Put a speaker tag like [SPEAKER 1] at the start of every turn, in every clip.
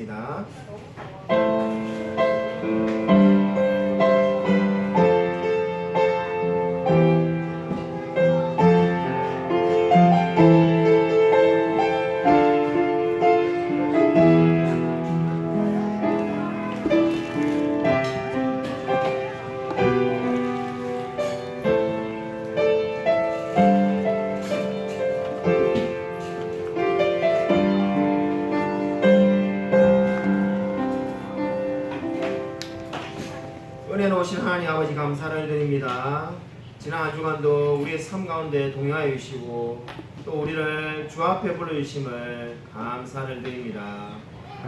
[SPEAKER 1] 하겠습니다. 은혜로 오신 하나님 아버지 감사를 드립니다. 지난 한 주간도 우리의 삶 가운데 동행하여 주시고 또 우리를 주 앞에 불러주심을 감사를 드립니다.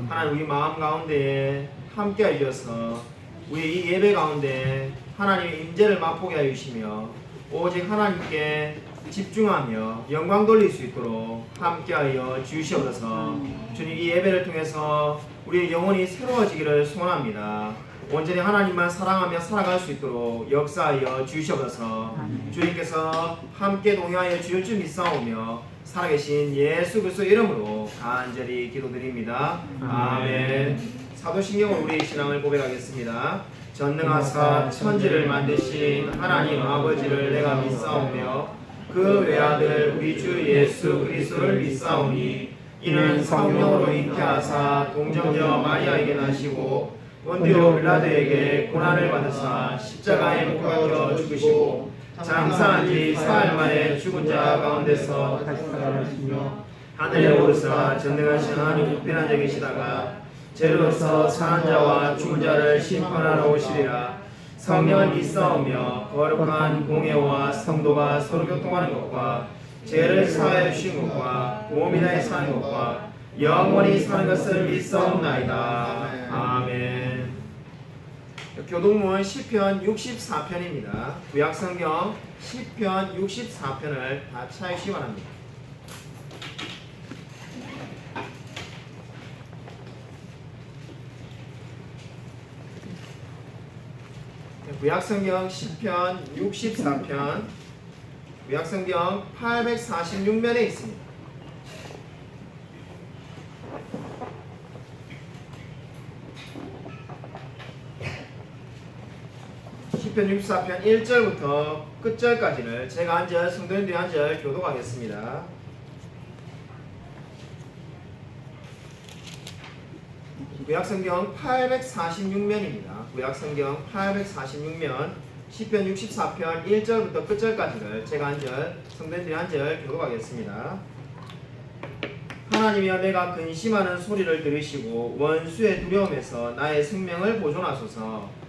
[SPEAKER 1] 하나님 우리 마음 가운데 함께하여 주셔서 우리 이 예배 가운데 하나님의 임재를 맛보게 하여 주시며 오직 하나님께 집중하며 영광 돌릴 수 있도록 함께하여 주시옵소서. 주님 이 예배를 통해서 우리의 영혼이 새로워지기를 소원합니다. 온전히 하나님만 사랑하며 살아갈 수 있도록 역사하여 주시옵소서. 주님께서 함께 동행하여 주실 줄 믿사오며 살아계신 예수 그리스도 이름으로 간절히 기도드립니다. 아멘. 사도신경으로 우리의 신앙을 고백하겠습니다. 전능하사 천지를 만드신 하나님 아버지를 내가 믿사오며 그 외아들 우리 주 예수 그리스도를 믿사오니 이는 성령으로 잉태하사 동정녀 마리아에게 나시고 본디오 빌라도에게 고난을 받으사 십자가에 못 박혀 죽으시고 장사한 지 사흘 만에 죽은 자 가운데서 다시 살아나시며 하늘에 오르사 전능하신 하나님 우편 앉아 계시다가 죄로서 사는 자와 죽은 자를 심판하러 오시리라. 성령을 믿사오며 거룩한 공예와 성도가 서로 교통하는 것과 죄를 사하여 주신 것과 몸이 다해 사는 것과 영원히 사는 것을 믿사옵나이다. 아멘. 교동문 시편 64편입니다. 구약성경 시편 64편을 다 찾으시기 바랍니다. 구약성경 시편 64편 구약성경 846면에 있습니다. 시편 64편 1절부터 끝절까지를 제가 한 절, 성도님들이 한 절 교독하겠습니다. 구약성경 846면입니다. 구약성경 846면 시편 64편 1절부터 끝절까지를 제가 한 절, 성도님들이 한 절 교독하겠습니다. 하나님이여 내가 근심하는 소리를 들으시고 원수의 두려움에서 나의 생명을 보존하소서.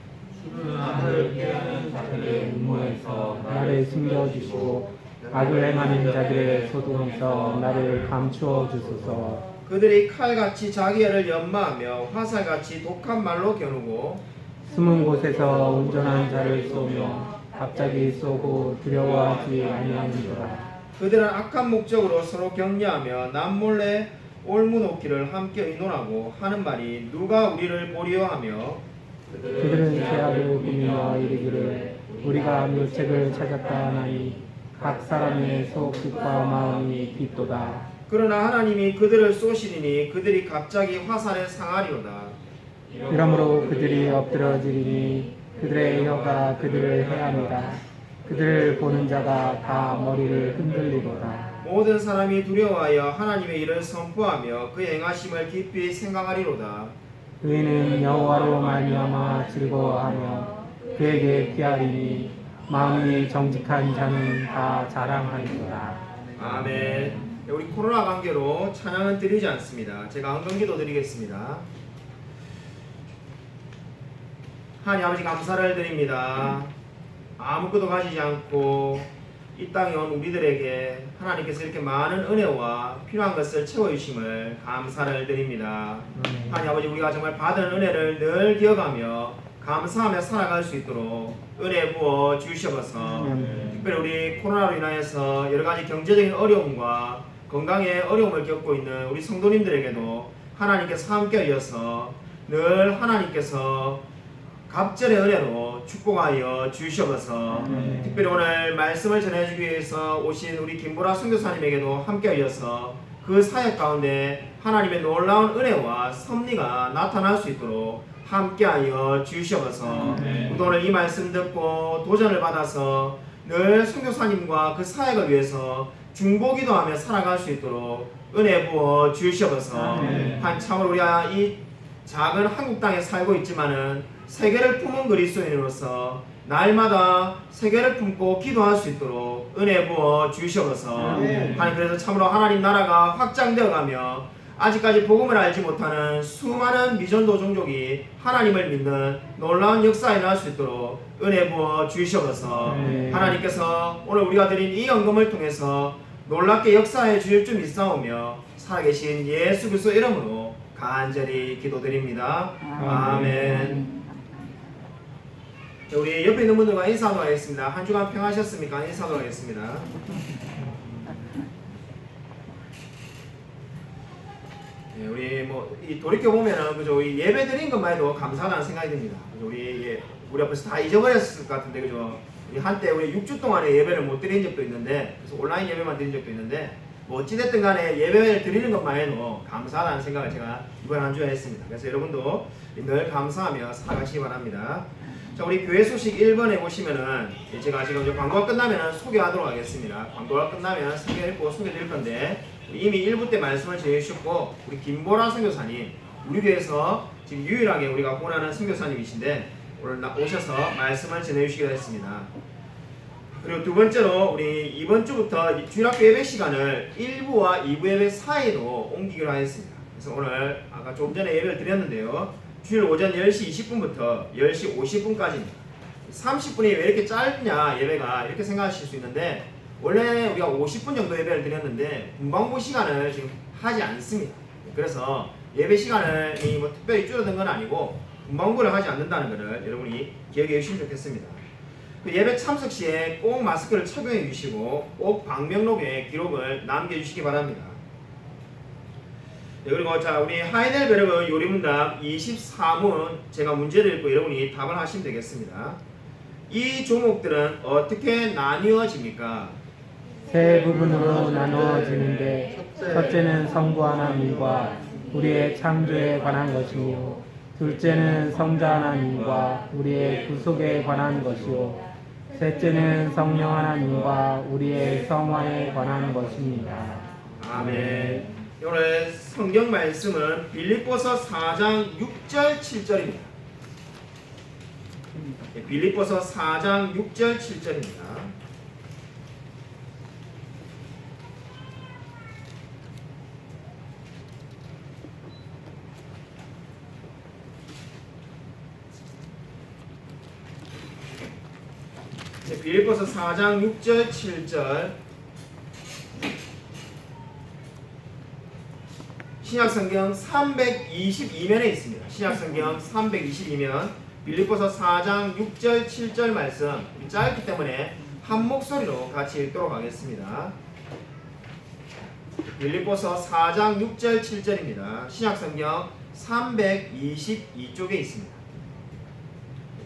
[SPEAKER 2] 주는 악을 피하는 자들의 음모에서 나를 숨겨주시고 악을 행하는 자들의 소동에서 나를 감추어 주소서.
[SPEAKER 1] 그들이 칼같이 자기 애를 연마하며 화살같이 독한 말로 겨누고
[SPEAKER 2] 숨은 곳에서 온전한 자를 쏘며 갑자기 쏘고 두려워하지 아니하는도다.
[SPEAKER 1] 그들은 악한 목적으로 서로 격려하며 남몰래 올무놓기를 함께 의논하고 하는 말이 누가 우리를 보리어 하며
[SPEAKER 2] 그들은 죄악을 꾸미며 이르기를 우리가 묘책을 찾았다 하나니 각 사람의 속뜻과 마음이 깊도다.
[SPEAKER 1] 그러나 하나님이 그들을 쏘시리니 그들이 갑자기 화살에 상하리로다.
[SPEAKER 2] 이러므로 그들이 엎드러지리니 그들의 혀가 그들을 해합니다. 그들을 보는 자가 다 머리를 흔들리도다.
[SPEAKER 1] 모든 사람이 두려워하여 하나님의 일을 선포하며 그의 행하심을 깊이 생각하리로다.
[SPEAKER 2] 의인은 여호와로 말미암아 즐거워하며 그에게 피하리니 마음이 정직한 자는 다 자랑하리로다.
[SPEAKER 1] 아멘. 우리 코로나 관계로 찬양은 드리지 않습니다. 제가 헌금기도 드리겠습니다. 하나님 아버지 감사를 드립니다. 아무것도 가지지 않고 이 땅에 온 우리들에게 하나님께서 이렇게 많은 은혜와 필요한 것을 채워주심을 감사를 드립니다. 하나님 아버지 우리가 정말 받은 은혜를 늘 기억하며 감사하며 살아갈 수 있도록 은혜 부어 주시옵소서. 특별히 우리 코로나로 인하여서 여러 가지 경제적인 어려움과 건강의 어려움을 겪고 있는 우리 성도님들에게도 하나님께서 함께 하셔서 늘 하나님께서 갑절의 은혜로 축복하여 주시옵소서. 특별히 오늘 말씀을 전해주기 위해서 오신 우리 김보라 선교사님에게도 함께 하셔서 그 사역 가운데 하나님의 놀라운 은혜와 섭리가 나타날 수 있도록 함께하여 주시옵소서. 우리도 오늘 이 말씀 듣고 도전을 받아서 늘 선교사님과 그 사역을 위해서 중보기도하며 살아갈 수 있도록 은혜 부어 주시옵소서. 한참으로 우리가 이 작은 한국 땅에 살고 있지만은 세계를 품은 그리스도인으로서 날마다 세계를 품고 기도할 수 있도록 은혜 부어 주시옵소서. 하나님, 그래서 참으로 하나님 나라가 확장되어 가며 아직까지 복음을 알지 못하는 수많은 미전도 종족이 하나님을 믿는 놀라운 역사에 나올 수 있도록 은혜 부어 주시옵소서. 하나님께서 오늘 우리가 드린 이 헌금을 통해서 놀랍게 역사해 주실 줄 믿사오며 살아계신 예수 그리스도 이름으로 간절히 기도드립니다. 아멘. 우리 옆에 있는 분들과 인사하도록 하겠습니다. 한 주간 평하셨습니까? 인사하도록 하겠습니다. 예, 우리 이 돌이켜 보면은 그죠, 이 예배 드린 것만 해도 감사하다는 생각이 듭니다. 그죠? 우리 앞에서 다 잊어버렸을 것 같은데, 그죠? 한때 우리 6주 동안에 예배를 못 드린 적도 있는데, 그래서 온라인 예배만 드린 적도 있는데, 어찌됐든 간에 예배를 드리는 것만 해도 감사하다는 생각을 제가 이번 한 주에 했습니다. 그래서 여러분도 늘 감사하며 살아가시기 바랍니다. 자, 우리 교회 소식 1번에 보시면은 제가 지금 광고가 끝나면 소개하도록 하겠습니다. 광고가 끝나면 소개해드리고 소개드릴 건데, 이미 1부 때 말씀을 전해주셨고, 우리 김보라 선교사님, 우리 교회에서 지금 유일하게 우리가 후원하는 선교사님이신데 오늘 오셔서 말씀을 전해주시기로 했습니다. 그리고 두 번째로 우리 이번 주부터 주일학교 예배 시간을 1부와 2부 예배 사이로 옮기기로 하였습니다. 그래서 오늘 아까 조금 전에 예배를 드렸는데요, 주일 오전 10시 20분부터 10시 50분까지입니다. 30분이 왜 이렇게 짧냐 예배가 이렇게 생각하실 수 있는데, 원래 우리가 50분 정도 예배를 드렸는데 문방구 시간을 지금 하지 않습니다. 그래서 예배 시간을 특별히 줄어든 건 아니고 문방구를 하지 않는다는 것을 여러분이 기억해 주시면 좋겠습니다. 그 예배 참석 시에 꼭 마스크를 착용해 주시고 꼭 방명록에 기록을 남겨주시기 바랍니다. 네, 그리고 자, 우리 하이델베르그 요리문답 24문 제가 문제를 읽고 여러분이 답을 하시면 되겠습니다. 이 조목들은 어떻게 나뉘어집니까?
[SPEAKER 2] 세 부분으로 나누어지는데, 첫째는 성부 하나님과 우리의 창조에 관한 것이며, 둘째는 성자 하나님과 우리의 구속에 관한 것이요, 셋째는 성령 하나님과 우리의 성화에 관한 것입니다.
[SPEAKER 1] 아멘. 오늘 성경 말씀은 빌립보서 4장 6절 7절입니다. 빌립보서 4장 6절 7절입니다. 빌립보서 4장 6절 7절 신약성경 322면에 있습니다. 신약성경 322면 빌립보서 4장 6절 7절 말씀 짧기 때문에 한 목소리로 같이 읽도록 하겠습니다. 빌립보서 4장 6절 7절입니다. 신약성경 322쪽에 있습니다.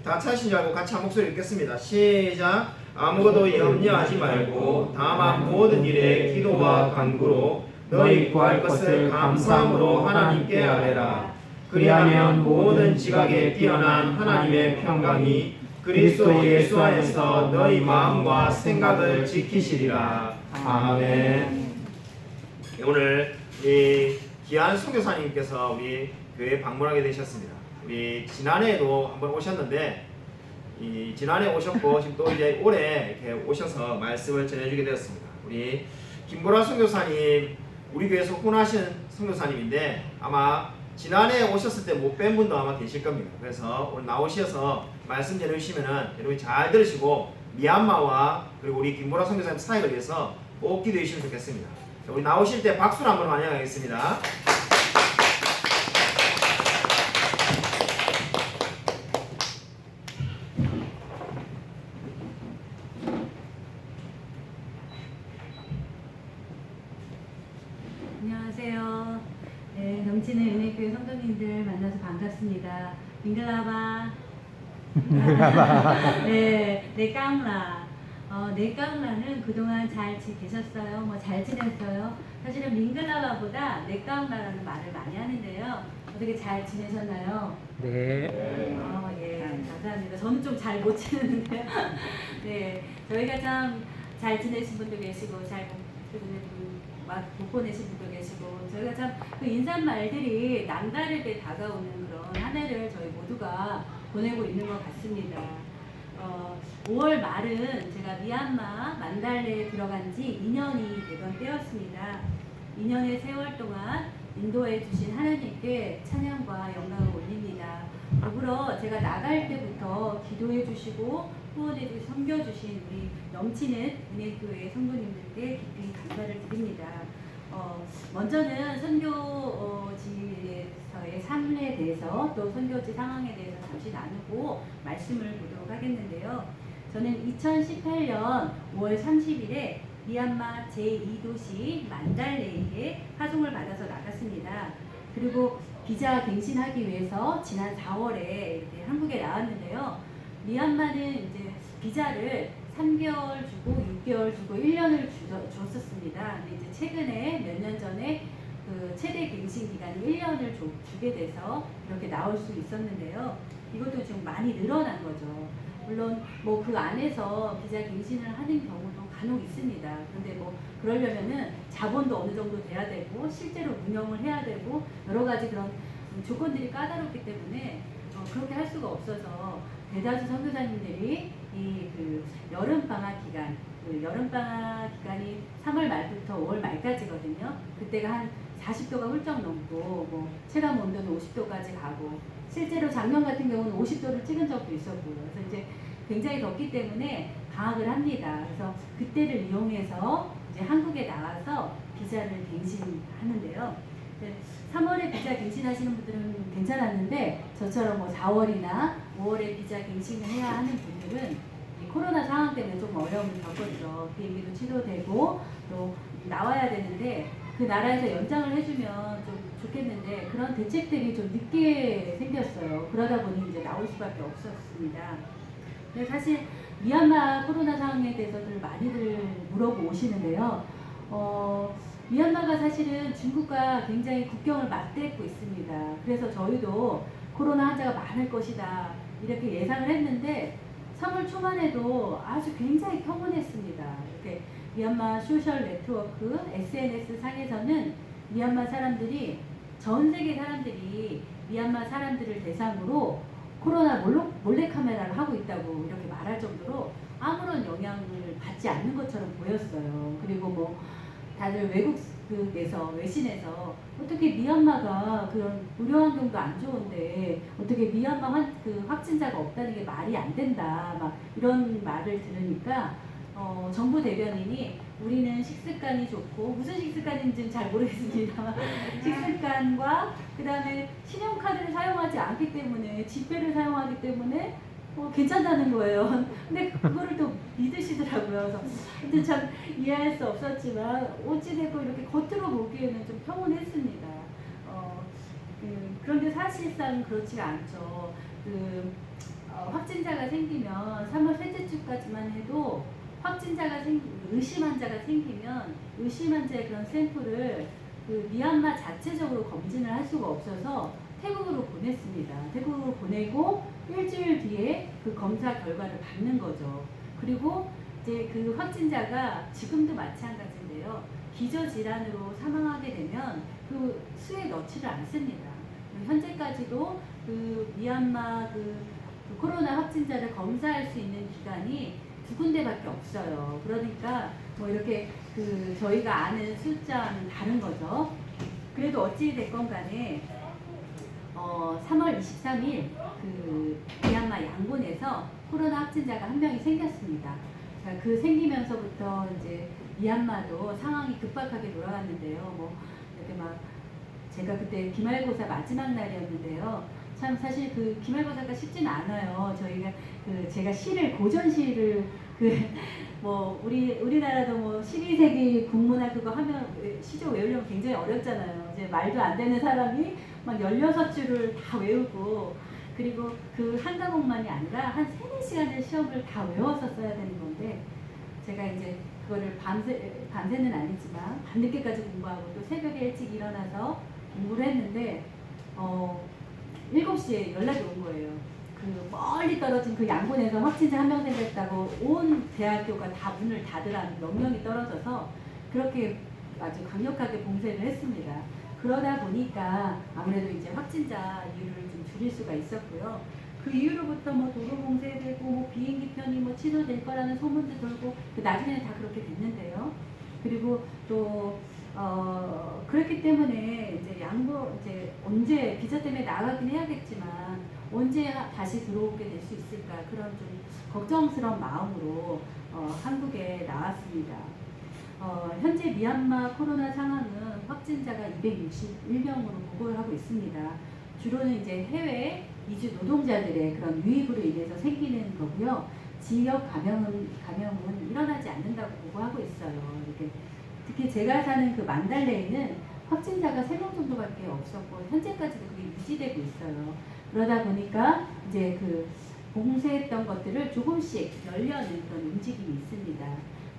[SPEAKER 1] 다 찾으신 줄 알고 같이 한 목소리 읽겠습니다. 시작. 아무것도 염려하지 말고 다만 모든 일에 기도와 간구로 너희 구할 것을 감사함으로 하나님께 아뢰라. 그리하면 모든 지각에 뛰어난 하나님의 평강이 그리스도 예수 안에서 너희 마음과 생각을 지키시리라. 아멘. 오늘 이 귀한 선교사님께서 우리 교회에 방문하게 되셨습니다. 우리 지난해에도 한번 오셨는데, 지난해 오셨고 지금 또 이제 올해 이렇게 오셔서 말씀을 전해주게 되었습니다. 우리 김보라 선교사님, 우리 교회에서 훈하신 선교사님인데 아마 지난해 오셨을 때 못 뵌 분도 아마 계실 겁니다. 그래서 오늘 나오셔서 말씀 전해주시면은 여러분이 잘 들으시고 미얀마와 그리고 우리 김보라 선교사님 사역을 위해서 꼭 기도해 주시면 좋겠습니다. 우리 나오실 때 박수로 한번 환영하겠습니다.
[SPEAKER 3] 안녕하세요. 네, 넘치는 은혜교회 성도님들 만나서 반갑습니다. 밍글라바. 네, 네 깡라. 내깡라는 그동안 잘 계셨어요? 뭐 잘 지냈어요? 사실은 밍글라바보다 내깡라라는 말을 많이 하는데요. 어떻게 잘 지내셨나요?
[SPEAKER 2] 네.
[SPEAKER 3] 예, 감사합니다. 저는 좀 잘 못 지내는데요. 네, 저희가 참 잘 지내신 분도 계시고, 못 보내신 분도 계시고, 저희가 참 그 인사말들이 남다르게 다가오는 그런 한 해를 저희 모두가 보내고 있는 것 같습니다. 5월 말은 제가 미얀마 만달레에 들어간 지 2년이 되던 때였습니다. 2년의 세월 동안 인도해 주신 하나님께 찬양과 영광을 올립니다. 더불어 제가 나갈 때부터 기도해 주시고 후원해 주시고 섬겨 주신 우리 넘치는 은혜교회 성도님들께 깊이 감사를 드립니다. 먼저는 선교지에서의 삶에 대해서 또 선교지 상황에 대해서 잠시 나누고 말씀을 보도록 하겠는데요. 저는 2018년 5월 30일에 미얀마 제2도시 만달레이에 파송을 받아서 나갔습니다. 그리고 비자 갱신하기 위해서 지난 4월에 이렇게 한국에 나왔는데요. 미얀마는 이제 비자를 3개월 주고 6개월 주고 1년을 줬었습니다. 근데 이제 최근에 몇 년 전에 그 최대 갱신 기간이 1년을 주게 돼서 이렇게 나올 수 있었는데요. 이것도 좀 많이 늘어난 거죠. 물론 뭐 그 안에서 비자 갱신을 하는 경우도 간혹 있습니다. 그런데 뭐 그러려면은 자본도 어느 정도 돼야 되고 실제로 운영을 해야 되고 여러 가지 그런 조건들이 까다롭기 때문에 그렇게 할 수가 없어서 대다수 선교사님들이 이 그 여름방학 기간, 그 여름방학 기간이 3월 말부터 5월 말까지거든요. 그때가 한 40도가 훌쩍 넘고 뭐 체감 온도는 50도까지 가고 실제로 작년 같은 경우는 50도를 찍은 적도 있었고요. 그래서 이제 굉장히 덥기 때문에 방학을 합니다. 그래서 그때를 이용해서 이제 한국에 나와서 비자를 갱신하는데요. 3월에 비자 갱신하시는 분들은 괜찮았는데 저처럼 뭐 4월이나 5월에 비자 갱신을 해야 하는 분들은 이 코로나 상황 때문에 좀 어려움을 겪었죠. 비행기도 취소되고 또 나와야 되는데 그 나라에서 연장을 해주면 좀 좋겠는데 그런 대책들이 좀 늦게 생겼어요. 그러다 보니 이제 나올 수밖에 없었습니다. 근데 사실 미얀마 코로나 상황에 대해서들 많이들 물어보시는데요. 미얀마가 사실은 중국과 굉장히 국경을 맞대고 있습니다. 그래서 저희도 코로나 환자가 많을 것이다 이렇게 예상을 했는데 3월 초만 해도 아주 굉장히 평온했습니다. 이렇게 미얀마 소셜 네트워크 SNS 상에서는 미얀마 사람들이 전 세계 사람들이 미얀마 사람들을 대상으로 코로나 몰래카메라를 하고 있다고 이렇게 말할 정도로 아무런 영향을 받지 않는 것처럼 보였어요. 그리고 뭐 다들 외국에서 외신에서 어떻게 미얀마가 그런 의료 환경도 안 좋은데 어떻게 미얀마 확진자가 없다는 게 말이 안 된다 막 이런 말을 들으니까 정부 대변인이 우리는 식습관이 좋고 무슨 식습관인지는 잘 모르겠습니다만 식습관과 그 다음에 신용카드를 사용하지 않기 때문에 지폐를 사용하기 때문에 괜찮다는 거예요. 근데 그거를 또 믿으시더라고요. 근데 참 이해할 수 없었지만 어찌됐고 이렇게 겉으로 보기에는 좀 평온했습니다. 그런데 사실상 그렇지가 않죠. 확진자가 생기면 3월 셋째 주까지만 해도 의심 환자가 생기면 의심 환자의 그런 샘플을 그 미얀마 자체적으로 검진을 할 수가 없어서 태국으로 보냈습니다. 태국으로 보내고 일주일 뒤에 그 검사 결과를 받는 거죠. 그리고 이제 그 확진자가 지금도 마찬가지인데요. 기저질환으로 사망하게 되면 그 수에 넣지를 않습니다. 현재까지도 그 미얀마 그 코로나 확진자를 검사할 수 있는 기관이 2군데밖에 없어요. 그러니까 뭐 이렇게 저희가 아는 숫자는 다른 거죠. 그래도 어찌 됐건 간에 3월 23일 그 미얀마 양곤에서 코로나 확진자가 1명이 생겼습니다. 그 생기면서부터 이제 미얀마도 상황이 급박하게 돌아갔는데요. 뭐 이렇게 막 제가 그때 기말고사 마지막 날이었는데요. 참 사실 그 기말고사가 쉽지는 않아요. 저희가 제가 고전시를 뭐 우리나라도 뭐 12세기 국문학 그거 하면 시조 외우려면 굉장히 어렵잖아요. 이제 말도 안 되는 사람이 막 16줄을 다 외우고 그리고 그 한 과목만이 아니라 한 3-4시간의 시험을 다 외워서 써야 되는 건데 제가 이제 그거를 밤새는 아니지만 밤늦게까지 공부하고 또 새벽에 일찍 일어나서 공부를 했는데 7시에 연락이 온 거예요. 그 멀리 떨어진 그 양곤에서 확진자 1명 생겼다고 온 대학교가 다 문을 닫으라는 명령이 떨어져서 그렇게 아주 강력하게 봉쇄를 했습니다. 그러다 보니까 아무래도 이제 확진자 이유를 좀 줄일 수가 있었고요. 그 이후로부터 뭐 도로 봉쇄되고 뭐 비행기 편이 뭐 취소될 거라는 소문도 돌고 나중에는 다 그렇게 됐는데요. 그리고 또 그렇기 때문에 이제 언제 비자 때문에 나가긴 해야겠지만 언제 다시 들어오게 될 수 있을까 그런 좀 걱정스러운 마음으로 한국에 나왔습니다. 현재 미얀마 코로나 상황은 확진자가 261명으로 보고를 하고 있습니다. 주로는 이제 해외 이주 노동자들의 그런 유입으로 인해서 생기는 거고요. 지역 감염은 일어나지 않는다고 보고하고 있어요. 이렇게 특히 제가 사는 그 만달레이는 확진자가 3명 정도밖에 없었고 현재까지도 그게 유지되고 있어요. 그러다 보니까 이제 그 봉쇄했던 것들을 조금씩 열려는 그런 움직임이 있습니다.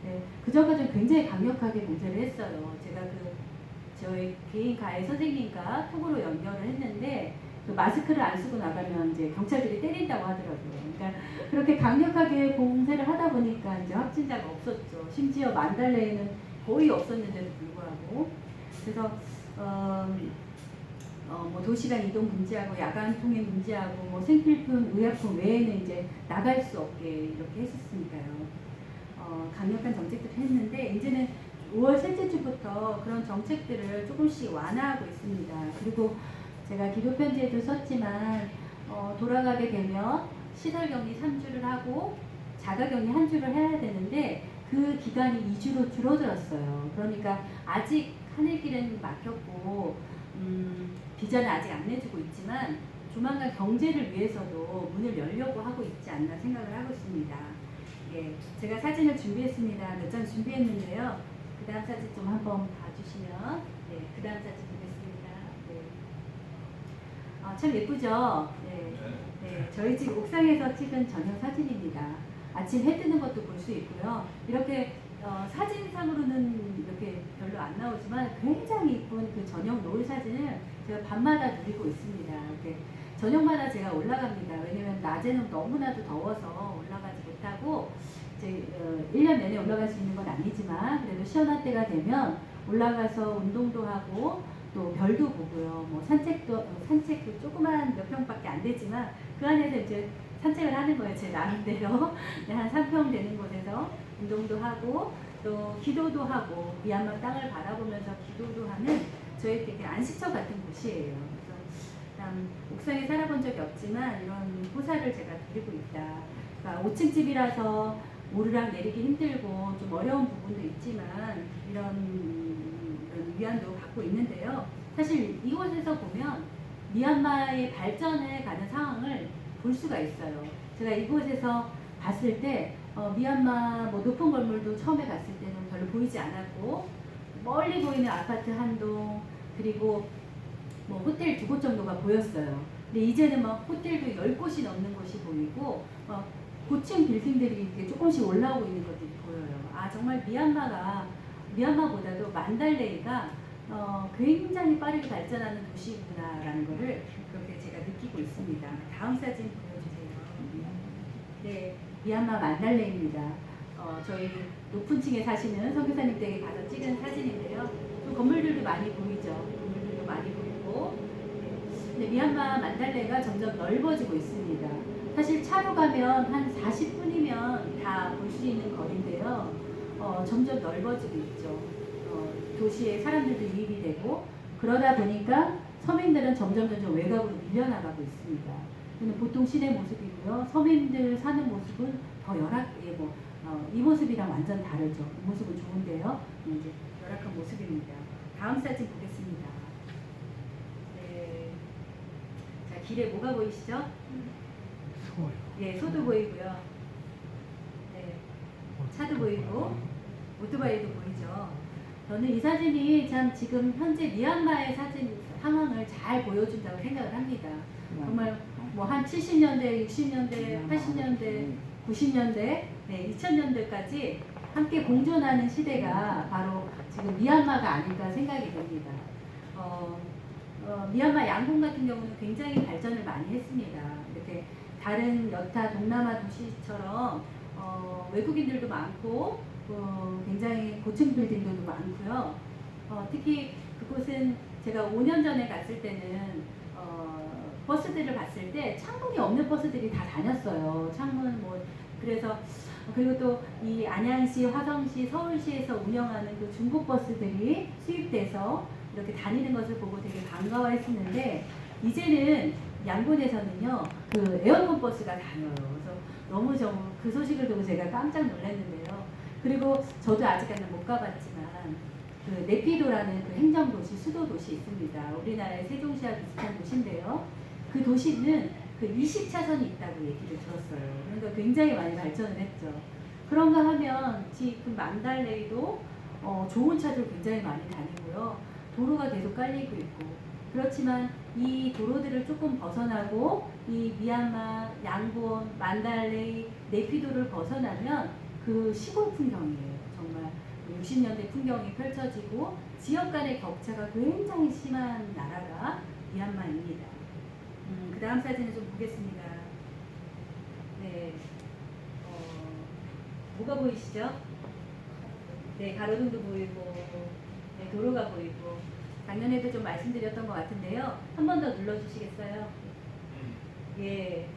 [SPEAKER 3] 네, 그전까지는 굉장히 강력하게 봉쇄를 했어요. 제가 저희 개인 가해 선생님과 톡으로 연결을 했는데 그 마스크를 안 쓰고 나가면 이제 경찰들이 때린다고 하더라고요. 그러니까 그렇게 강력하게 봉쇄를 하다 보니까 이제 확진자가 없었죠. 심지어 만달레에는 거의 없었는데도 불구하고 그래서 뭐 도시간 이동 금지하고 야간 통행 금지하고 뭐 생필품, 의약품 외에는 이제 나갈 수 없게 이렇게 했었으니까요. 강력한 정책들을 했는데 이제는 5월 셋째 주부터 그런 정책들을 조금씩 완화하고 있습니다. 그리고 제가 기도 편지에도 썼지만 돌아가게 되면 시설격리 3주를 하고 자가격리 1주를 해야 되는데 그 기간이 2주로 줄어들었어요. 그러니까 아직 하늘길은 막혔고 비자는 아직 안 내주고 있지만 조만간 경제를 위해서도 문을 열려고 하고 있지 않나 생각을 하고 있습니다. 예, 제가 사진을 준비했습니다. 몇 장 준비했는데요. 그 다음 사진 좀 한번 봐주시면 네, 그 다음 사진 보겠습니다. 네. 참 예쁘죠? 네. 네, 저희 집 옥상에서 찍은 저녁 사진입니다. 아침 해 뜨는 것도 볼 수 있고요. 이렇게 사진상으로는 이렇게 별로 안 나오지만 굉장히 이쁜 그 저녁 노을 사진을 제가 밤마다 누리고 있습니다. 이렇게 저녁마다 제가 올라갑니다. 왜냐면 낮에는 너무나도 더워서 올라가지 못하고 이제 1년 내내 올라갈 수 있는 건 아니지만 그래도 시원한 때가 되면 올라가서 운동도 하고 또 별도 보고요. 뭐 산책도 조그만 몇 평밖에 안 되지만 그 안에서 이제 산책을 하는 거예요. 제 나름대로 한 3평 되는 곳에서 운동도 하고 또 기도도 하고 미얀마 땅을 바라보면서 기도도 하는 저희 되게 안식처 같은 곳이에요. 그래서 옥상에 살아본 적이 없지만 이런 호사를 제가 누리고 있다. 그러니까 5층 집이라서 오르락 내리기 힘들고 좀 어려운 부분도 있지만 이런 위안도 갖고 있는데요. 사실 이곳에서 보면 미얀마의 발전해 가는 상황을 볼 수가 있어요. 제가 이곳에서 봤을 때 미얀마 뭐 높은 건물도 처음에 갔을 때는 별로 보이지 않았고 멀리 보이는 아파트 한 동 그리고 뭐 호텔 2곳 정도가 보였어요. 근데 이제는 막 호텔도 10곳이 넘는 곳이 보이고 고층 빌딩들이 이렇게 조금씩 올라오고 있는 것들이 보여요. 아 정말 미얀마보다도 만달레이가 굉장히 빠르게 발전하는 도시구나라는 것을 그렇게 제가 느끼고 있습니다. 다음 사진 보여주세요. 네, 미얀마 만달레이입니다. 저희 높은 층에 사시는 선교사님 댁에 가서 찍은 사진인데요. 또 건물들도 많이 보이죠. 건물들도 많이 보이고. 근데 미얀마 만달레이가 점점 넓어지고 있습니다. 사실 차로 가면 한 40분이면 다 볼 수 있는 거리인데요. 점점 넓어지고 있죠. 도시에 사람들도 유입이 되고 그러다 보니까 서민들은 점점 외곽으로 밀려나가고 있습니다. 이는 보통 시내 모습이고요. 서민들 사는 모습은 더 이 모습이랑 완전 다르죠. 이 모습은 좋은데요. 이제 열악한 모습입니다. 다음 사진 보겠습니다. 네. 자, 길에 뭐가 보이시죠?
[SPEAKER 2] 소요.
[SPEAKER 3] 예, 소도 보이고요. 네, 차도 보이고 오토바이도 보이죠. 저는 이 사진이 참 지금 현재 미얀마의 상황을 잘 보여준다고 생각을 합니다. 정말 뭐 한 70년대, 60년대, 80년대, 90년대, 네, 2000년대까지 함께 공존하는 시대가 바로 지금 미얀마가 아닐까 생각이 됩니다. 미얀마 양곤 같은 경우는 굉장히 발전을 많이 했습니다. 이렇게 다른 여타 동남아 도시처럼 외국인들도 많고 굉장히 고층 빌딩들도 많고요. 특히 그곳은 제가 5년 전에 갔을 때는 버스들을 봤을 때 창문이 없는 버스들이 다 다녔어요. 창문 뭐 그래서 그리고 또 이 안양시, 화성시, 서울시에서 운영하는 그 중국 버스들이 수입돼서 이렇게 다니는 것을 보고 되게 반가워했었는데 이제는 양곤에서는요 그 에어컨 버스가 다녀요. 그래서 너무 그 소식을 듣고 제가 깜짝 놀랐는데요. 그리고 저도 아직까지는 못 가봤지만 그 네피도라는 그 행정도시, 수도도시 있습니다. 우리나라의 세종시와 비슷한 도시인데요. 그 도시는 그 20차선이 있다고 얘기를 들었어요. 그러니까 굉장히 많이 발전을 했죠. 그런가 하면 지금 만달레이도 좋은 차들 굉장히 많이 다니고요. 도로가 계속 깔리고 있고 그렇지만 이 도로들을 조금 벗어나고 이 미얀마, 양곤, 만달레이, 네피도를 벗어나면 그 시골 풍경이에요. 정말 60년대 풍경이 펼쳐지고 지역 간의 격차가 굉장히 심한 나라가 미얀마입니다. 그 다음 사진을 좀 보겠습니다. 네, 뭐가 보이시죠? 네, 가로등도 보이고, 네, 도로가 보이고. 작년에도 좀 말씀드렸던 것 같은데요. 한 번 더 눌러주시겠어요? 예,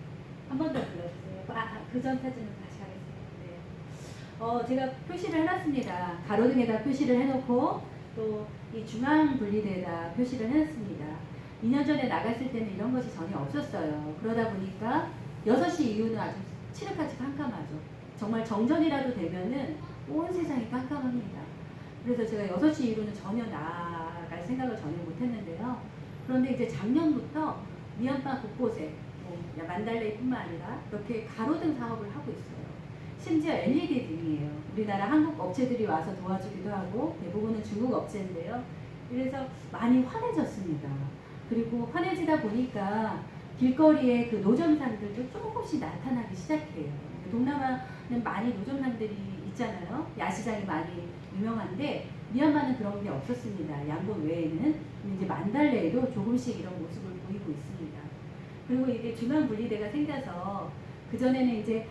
[SPEAKER 3] 한 번 더 눌러주세요. 그 전 사진을 다시 하겠습니다. 네. 제가 표시를 해놨습니다. 가로등에다 표시를 해놓고 또 이 중앙 분리대에다 표시를 해놨습니다. 2년 전에 나갔을 때는 이런 것이 전혀 없었어요. 그러다 보니까 6시 이후는 아주 칠흑같이 깜깜하죠. 정말 정전이라도 되면은 온 세상이 깜깜합니다. 그래서 제가 6시 이후로는 전혀 나갈 생각을 전혀 못했는데요. 그런데 이제 작년부터 미얀마 곳곳에 만달레이뿐만 아니라 이렇게 가로등 사업을 하고 있어요. 심지어 LED 등이에요. 우리나라 한국 업체들이 와서 도와주기도 하고 대부분은 중국 업체인데요. 그래서 많이 환해졌습니다. 그리고 환해지다 보니까 길거리에 그 노점상들도 조금씩 나타나기 시작해요. 동남아는 많이 노점상들이 있잖아요. 야시장이 많이 유명한데 미얀마는 그런 게 없었습니다. 양곤 외에는. 이제 만달레에도 조금씩 이런 모습을 보이고 있습니다. 그리고 이게 중앙 분리대가 생겨서 그전에는 이제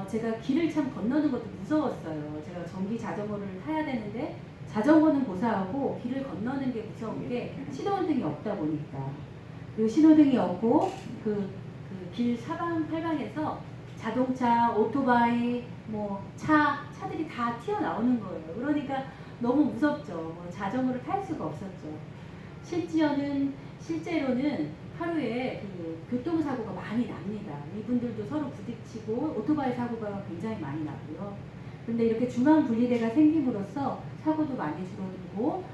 [SPEAKER 3] 제가 길을 참 건너는 것도 무서웠어요. 제가 전기 자전거를 타야 되는데 자전거는 고사하고 길을 건너는 게 무서운 게 신호등이 없다 보니까. 그리고 신호등이 없고 그 길 사방팔방에서 자동차, 오토바이, 차들이 다 튀어나오는 거예요. 그러니까 너무 무섭죠. 자전거를 탈 수가 없었죠. 실제로는 하루에 그 교통사고가 많이 납니다. 이분들도 서로 부딪히고 오토바이 사고가 굉장히 많이 나고요. 그런데 이렇게 중앙 분리대가 생김으로써 사고도 많이 줄어들고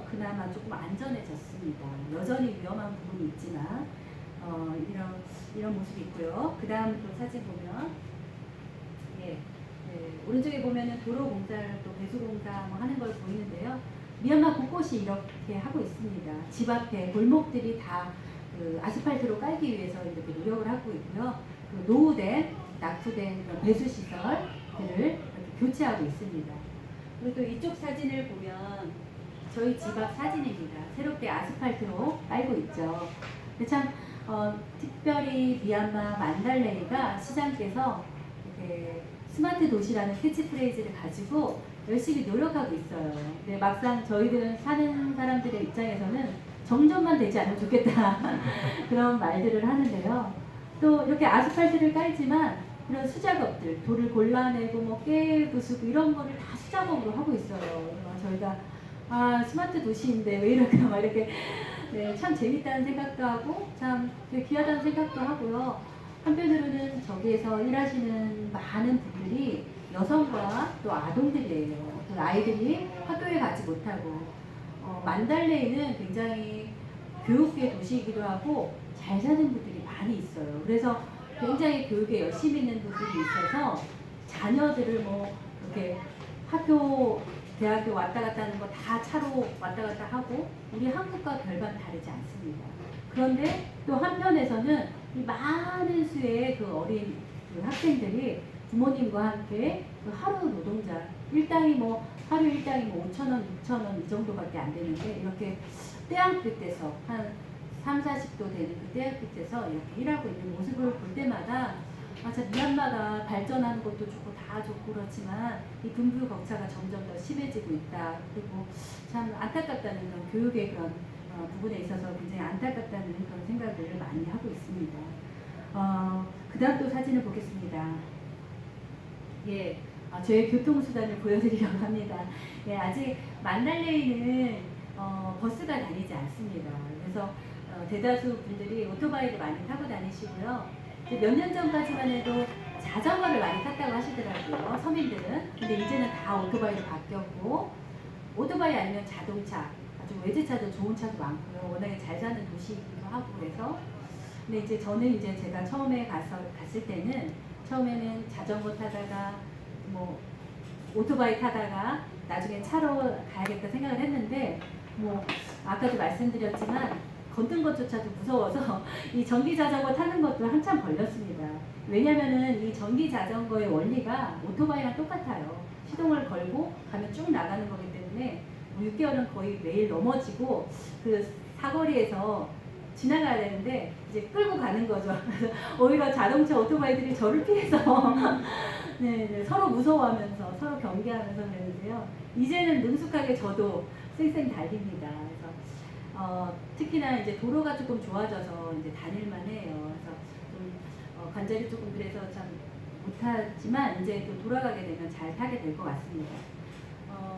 [SPEAKER 3] 그나마 조금 안전해졌습니다. 여전히 위험한 부분이 있지만 이런 모습이 있고요. 그 다음 또 사진 보면 오른쪽에 보면은 도로 공사를 또 배수 공사 하는 걸 보이는데요. 미얀마 곳곳이 이렇게 하고 있습니다. 집 앞에 골목들이 다 그 아스팔트로 깔기 위해서 이렇게 노력을 하고 있고요. 그 노후된, 낙후된 그런 배수 시설들을 이렇게 교체하고 있습니다. 그리고 또 이쪽 사진을 보면 저희 집 앞 사진입니다. 새롭게 아스팔트로 깔고 있죠. 참 특별히 미얀마 만달레이가 시장께서 이렇게 스마트 도시라는 캐치프레이즈를 가지고 열심히 노력하고 있어요. 근데 막상 저희들은 사는 사람들의 입장에서는 정전만 되지 않으면 좋겠다 그런 말들을 하는데요. 또 이렇게 아스팔트를 깔지만 그런 수작업들, 돌을 골라내고 깨부수고 이런 거를 다 수작업으로 하고 있어요. 저희가 스마트 도시인데 왜 이럴까 막 이렇게 참 재밌다는 생각도 하고 참 되게 귀하다는 생각도 하고요. 한편으로는 저기에서 일하시는 많은 분들이 여성과 또 아동들이에요. 그 아이들이 학교에 가지 못하고 만달레이는 굉장히 교육계 도시이기도 하고 잘 사는 분들이 많이 있어요. 그래서 굉장히 교육에 열심히 있는 분들이 있어서 자녀들을 이렇게 학교, 대학교 왔다 갔다 하는 거 다 차로 왔다 갔다 하고 우리 한국과 별반 다르지 않습니다. 그런데 또 한편에서는 이 많은 수의 그 어린 그 학생들이 부모님과 함께 그 하루 노동자 일당이 뭐 하루 일당이 뭐 5,000원, 6,000원 이 정도밖에 안 되는데 이렇게 태양빛에서 한 3, 40도 되는 그 태양빛에서 이렇게 일하고 있는 모습을 볼 때마다 참 미얀마가 발전하는 것도 좋고 다 좋고 그렇지만 이 빈부격차가 점점 더 심해지고 있다. 그리고 참 안타깝다는 그런 교육의 그런 부분에 있어서 굉장히 안타깝다는 그런 생각을 많이 하고 있습니다. 그 다음 또 사진을 보겠습니다. 예, 저의 교통수단을 보여드리려고 합니다. 예, 아직 만달레이는 버스가 다니지 않습니다. 그래서 대다수 분들이 오토바이를 많이 타고 다니시고요. 몇 년 전까지만 해도 자전거를 많이 탔다고 하시더라고요. 서민들은. 근데 이제는 다 오토바이로 바뀌었고 오토바이 아니면 자동차, 아주 외제차도 좋은 차도 많고요. 워낙에 잘 사는 도시이기도 하고 그래서 근데 이제 저는 이제 제가 처음에 갔을 때는 처음에는 자전거 타다가 뭐 오토바이 타다가 나중에 차로 가야겠다 생각을 했는데 뭐 아까도 말씀드렸지만 걷는 것조차도 무서워서 이 전기 자전거 타는 것도 한참 걸렸습니다. 왜냐면은 이 전기 자전거의 원리가 오토바이랑 똑같아요. 시동을 걸고 가면 쭉 나가는 거기 때문에 뭐 6개월은 거의 매일 넘어지고 그 사거리에서 지나가야 되는데 이제 끌고 가는 거죠. 그래서 오히려 자동차 오토바이들이 저를 피해서 네, 서로 무서워하면서 서로 경계하면서 그랬는데요. 이제는 능숙하게 저도 쌩쌩 달립니다. 그래서 특히나 이제 도로가 조금 좋아져서 이제 다닐만 해요. 그래서 좀 관절이 조금 그래서 참 못하지만 이제 또 돌아가게 되면 잘 타게 될 것 같습니다.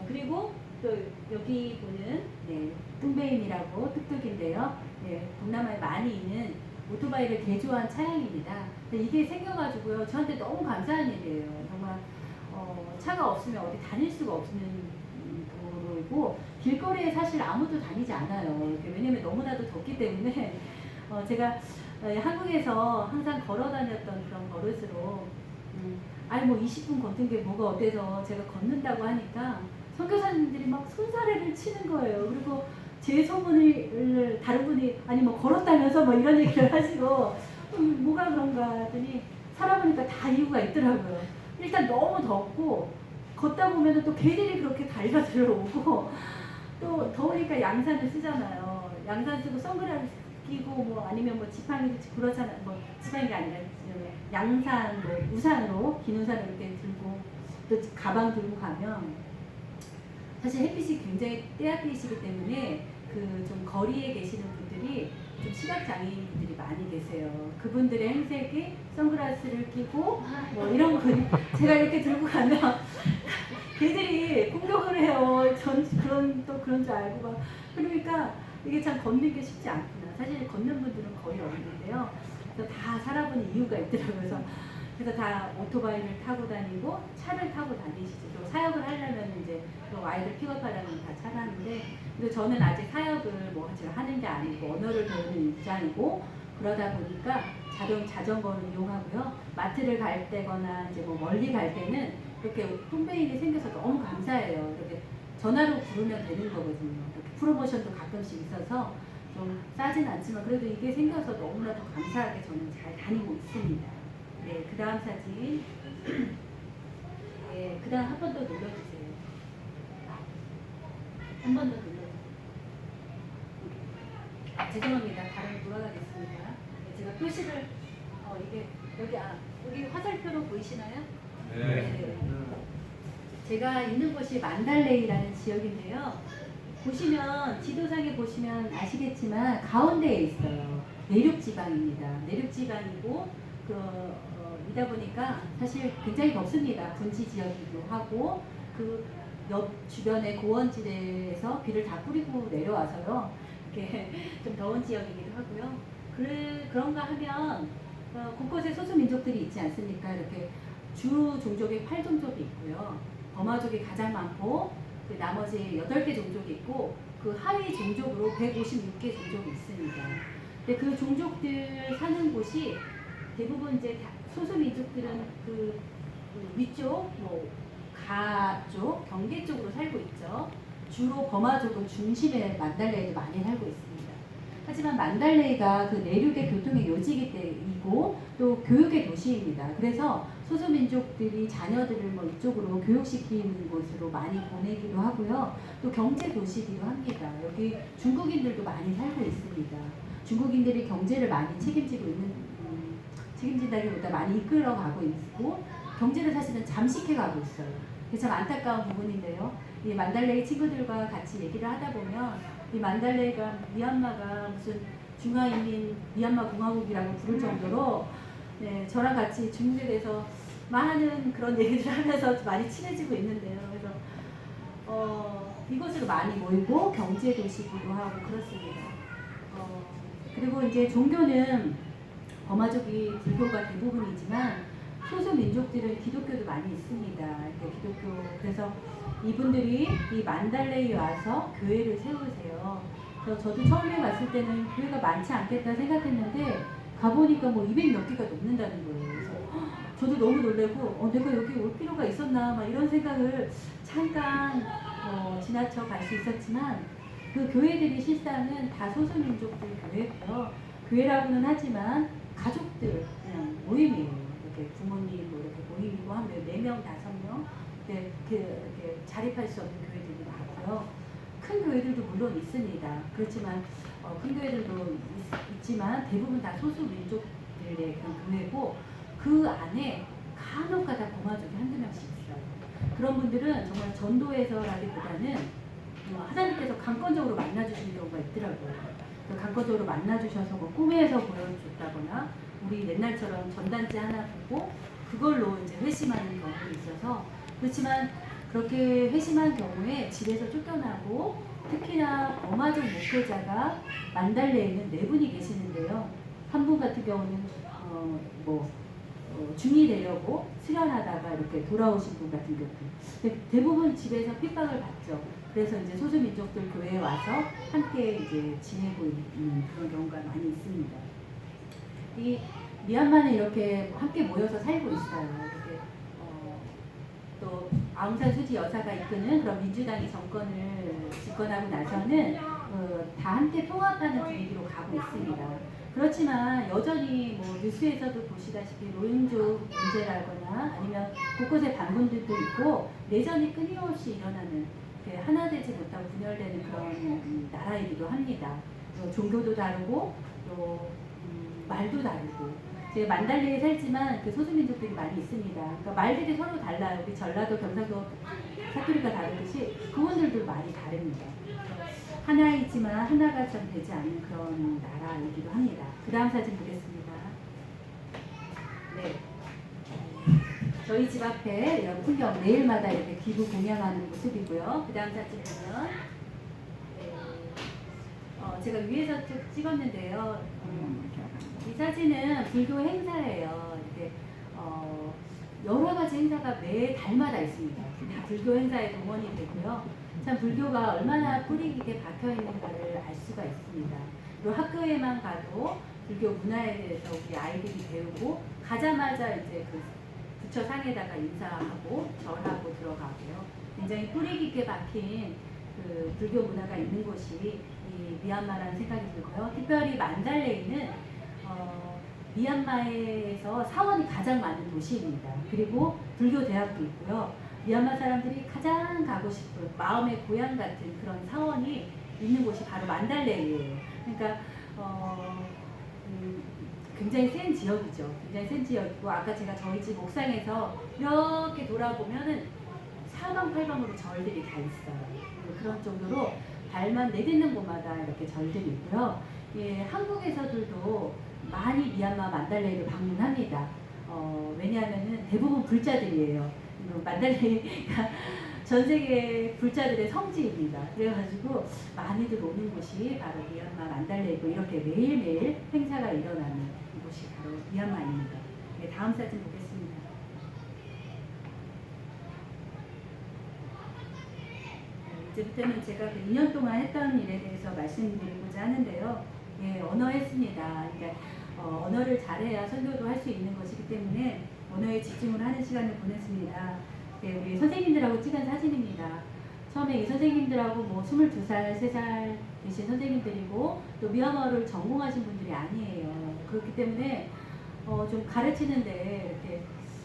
[SPEAKER 3] 그리고 또 여기 보는 네, 뚱베인이라고 뚝뚝인데요. 네, 동남아에 많이 있는 오토바이를 개조한 차량입니다. 근데 이게 생겨가지고요. 저한테 너무 감사한 일이에요. 정말 차가 없으면 어디 다닐 수가 없는 도로이고 길거리에 사실 아무도 다니지 않아요. 이렇게 왜냐면 너무나도 덥기 때문에 제가 한국에서 항상 걸어 다녔던 그런 버릇으로 아니 뭐 20분 걷는 게 뭐가 어때서 제가 걷는다고 하니까 선교사님들이 막 손사래를 치는 거예요. 그리고 제 소문을 다른 분이 아니 뭐 걸었다면서 뭐 이런 얘기를 하시고 뭐가 그런가 하더니 살아보니까 다 이유가 있더라고요. 일단 너무 덥고 걷다 보면 또 개들이 그렇게 다리가 들어오고 또 더우니까 양산을 쓰잖아요. 양산 쓰고 선글라스 끼고 뭐 아니면 뭐 지팡이 그렇잖아요. 뭐 지팡이가 아니라 양산 뭐 우산으로 긴 우산을 이렇게 들고 또 가방 들고 가면 사실 햇빛이 굉장히 떼약빛이기 때문에 그 좀 거리에 계시는 분들이 좀 시각장애인분들이 많이 계세요. 그분들의 행색이 선글라스를 끼고 뭐 이런 거 제가 이렇게 들고 가면 걔들이 공격을 해요. 전 그런 줄 알고 막 그러니까 이게 참 걷는 게 쉽지 않구나. 사실 걷는 분들은 거의 없는데요. 그래서 다 살아보는 이유가 있더라고요. 그래서 다 오토바이를 타고 다니고 차를 타고 다니시죠. 또 사역을 하려면 이제 또 아이들 픽업하려면 다 차를 하는데 근데 저는 아직 사역을 뭐 제가 하는 게 아니고 언어를 배우는 입장이고 그러다 보니까 자전거를 이용하고요. 마트를 갈 때거나 이제 뭐 멀리 갈 때는 이렇게 홈페이지 생겨서 너무 감사해요. 이렇게 전화로 부르면 되는 거거든요. 이렇게 프로모션도 가끔씩 있어서 좀 싸진 않지만 그래도 이게 생겨서 너무나도 감사하게 저는 잘 다니고 있습니다. 네, 그 다음 사진. 네, 그 다음 한 번 더 눌러주세요. 한 번 더 눌러주세요. 죄송합니다. 발음 돌아가겠습니다. 네, 제가 표시를, 이게, 여기 화살표로 보이시나요? 네. 제가 있는 곳이 만달레이라는 지역인데요. 보시면, 지도상에 보시면 아시겠지만, 가운데에 있어요. 내륙지방입니다. 내륙지방이고, 이다 보니까 사실 굉장히 덥습니다. 분지 지역이기도 하고 그 옆 주변의 고원지대에서 비를 다 뿌리고 내려와서요. 이렇게 좀 더운 지역이기도 하고요. 그런가 하면 곳곳에 소수민족들이 있지 않습니까? 이렇게 주 종족이 8종족이 있고요. 버마족이 가장 많고 그 나머지 8개 종족이 있고 그 하위 종족으로 156개 종족이 있습니다. 근데 그 종족들 사는 곳이 대부분 이제 소수민족들은 그 위쪽, 뭐 가쪽, 경계 쪽으로 살고 있죠. 주로 버마족은 중심에 만달레이도 많이 살고 있습니다. 하지만 만달레이가 그 내륙의 교통의 요지이고 또 교육의 도시입니다. 그래서 소수민족들이 자녀들을 뭐 이쪽으로 교육시키는 곳으로 많이 보내기도 하고요. 또 경제 도시이기도 합니다. 여기 중국인들도 많이 살고 있습니다. 중국인들이 경제를 많이 책임지고 있는, 책임진다기보다 많이 이끌어가고 있고 경제를 사실은 잠식해가고 있어요. 그게 참 안타까운 부분인데요. 이 만달레이 친구들과 같이 얘기를 하다 보면 이 만달레이가 미얀마가 무슨 중화인민 미얀마 공화국이라고 부를 정도로 네, 저랑 같이 중국에 대해서 많은 그런 얘기를 하면서 많이 친해지고 있는데요. 그래서 이곳으로 많이 모이고 경제 도시기도 하고 그렇습니다. 그리고 이제 종교는 버마족이 불교가 대부분이지만 소수 민족들은 기독교도 많이 있습니다. 이렇게 기독교 그래서 이분들이 이 만달레이에 와서 교회를 세우세요. 그래서 저도 처음에 갔을 때는 교회가 많지 않겠다 생각했는데 가보니까 뭐 200몇 개가 넘는다는 거예요. 그래서 저도 너무 놀래고 내가 여기 올 필요가 있었나 막 이런 생각을 잠깐 지나쳐 갈 수 있었지만 그 교회들이 실상은 다 소수민족들 교회고요. 교회라고는 하지만 가족들 그냥 모임이에요. 이렇게 부모님 뭐 이렇게 모임이고 한 4명, 5명 이렇게 자립할 수 없는 교회들이 많고요. 큰 교회들도 물론 있습니다. 그렇지만 큰 교회들도 있지만 대부분 다 소수민족들의 그런 교회고 그 안에 간혹가다 버마족이 한두 명씩 있어요. 그런 분들은 정말 전도해서라기보다는 하나님께서 강권적으로 만나주시는 경우가 있더라고요. 그 강권적으로 만나주셔서 뭐 꿈에서 보여줬다거나 우리 옛날처럼 전단지 하나 보고 그걸로 이제 회심하는 경우도 있어서 그렇지만 그렇게 회심한 경우에 집에서 쫓겨나고 특히나 버마족 목회자가 만달레에는 4분이 계시는데요. 한 분 같은 경우는 중이 되려고 수련하다가 이렇게 돌아오신 분 같은 경우 대부분 집에서 핍박을 받죠. 그래서 이제 소수민족들 교회에 와서 함께 이제 지내고 있는 그런 경우가 많이 있습니다. 이 미얀마는 이렇게 함께 모여서 살고 있어요. 이렇게 또 아웅산 수지 여사가 이끄는 그런 민주당이 정권을 집권하고 나서는 다 함께 통합하는 분위기로 가고 있습니다. 그렇지만 여전히 뭐 뉴스에서도 보시다시피 노인족 문제라거나 아니면 곳곳에 반군들도 있고 내전이 끊임없이 일어나는 하나 되지 못하고 분열되는 그런 나라이기도 합니다. 종교도 다르고 또 말도 다르고 제가 만달레에 살지만 그 소수민족들이 많이 있습니다. 그러니까 말들이 서로 달라요. 우리 전라도, 경상도 사투리가 다르듯이 그분들도 많이 다릅니다. 하나이지만 하나가 좀 되지 않는 그런 나라이기도 합니다. 그 다음 사진 보겠습니다. 네. 저희 집 앞에 이런 풍경 매일마다 이렇게 기부 공양하는 모습이고요. 그 다음 사진 보면 제가 위에서 찍었는데요. 이 사진은 불교 행사예요. 이렇게 여러 가지 행사가 매 달마다 있습니다. 다 불교 행사에 동원이 되고요. 참 불교가 얼마나 뿌리 깊게 박혀 있는가를 알 수가 있습니다. 그리고 학교에만 가도 불교 문화에 대해서 우리 아이들이 배우고 가자마자 이제 그 부처 상에다가 인사하고 절하고 들어가고요. 굉장히 뿌리 깊게 박힌 그 불교 문화가 있는 곳이 이 미얀마라는 생각이 들고요. 특별히 만달레이는 미얀마에서 사원이 가장 많은 도시입니다. 그리고 불교 대학도 있고요. 미얀마 사람들이 가장 가고 싶은 마음의 고향 같은 그런 사원이 있는 곳이 바로 만달레이예요. 그러니까 굉장히 센 지역이죠. 굉장히 센 지역이고 아까 제가 저희 집 옥상에서 이렇게 돌아보면은 사방팔방으로 절들이 다 있어요. 그런 정도로 발만 내딛는 곳마다 이렇게 절들이 있고요. 예, 한국에서들도 많이 미얀마 만달레이를 방문합니다. 왜냐하면은 대부분 불자들이에요. 만달레이가 전 세계 불자들의 성지입니다. 그래가지고 많이들 오는 곳이 바로 미얀마 만달레이고 이렇게 매일매일 행사가 일어나는 곳이 바로 미얀마입니다. 네, 다음 사진 보겠습니다. 이제부터는 제가 그 2년 동안 했던 일에 대해서 말씀드리고자 하는데요. 예, 언어했습니다. 그러니까 언어를 잘해야 선교도 할 수 있는 것이기 때문에 언어에 집중을 하는 시간을 보냈습니다. 네, 우리 선생님들하고 찍은 사진입니다. 처음에 이 선생님들하고 뭐 22살, 3살 되신 선생님들이고 또 미얀마어를 전공하신 분들이 아니에요. 그렇기 때문에 좀 가르치는데 이렇게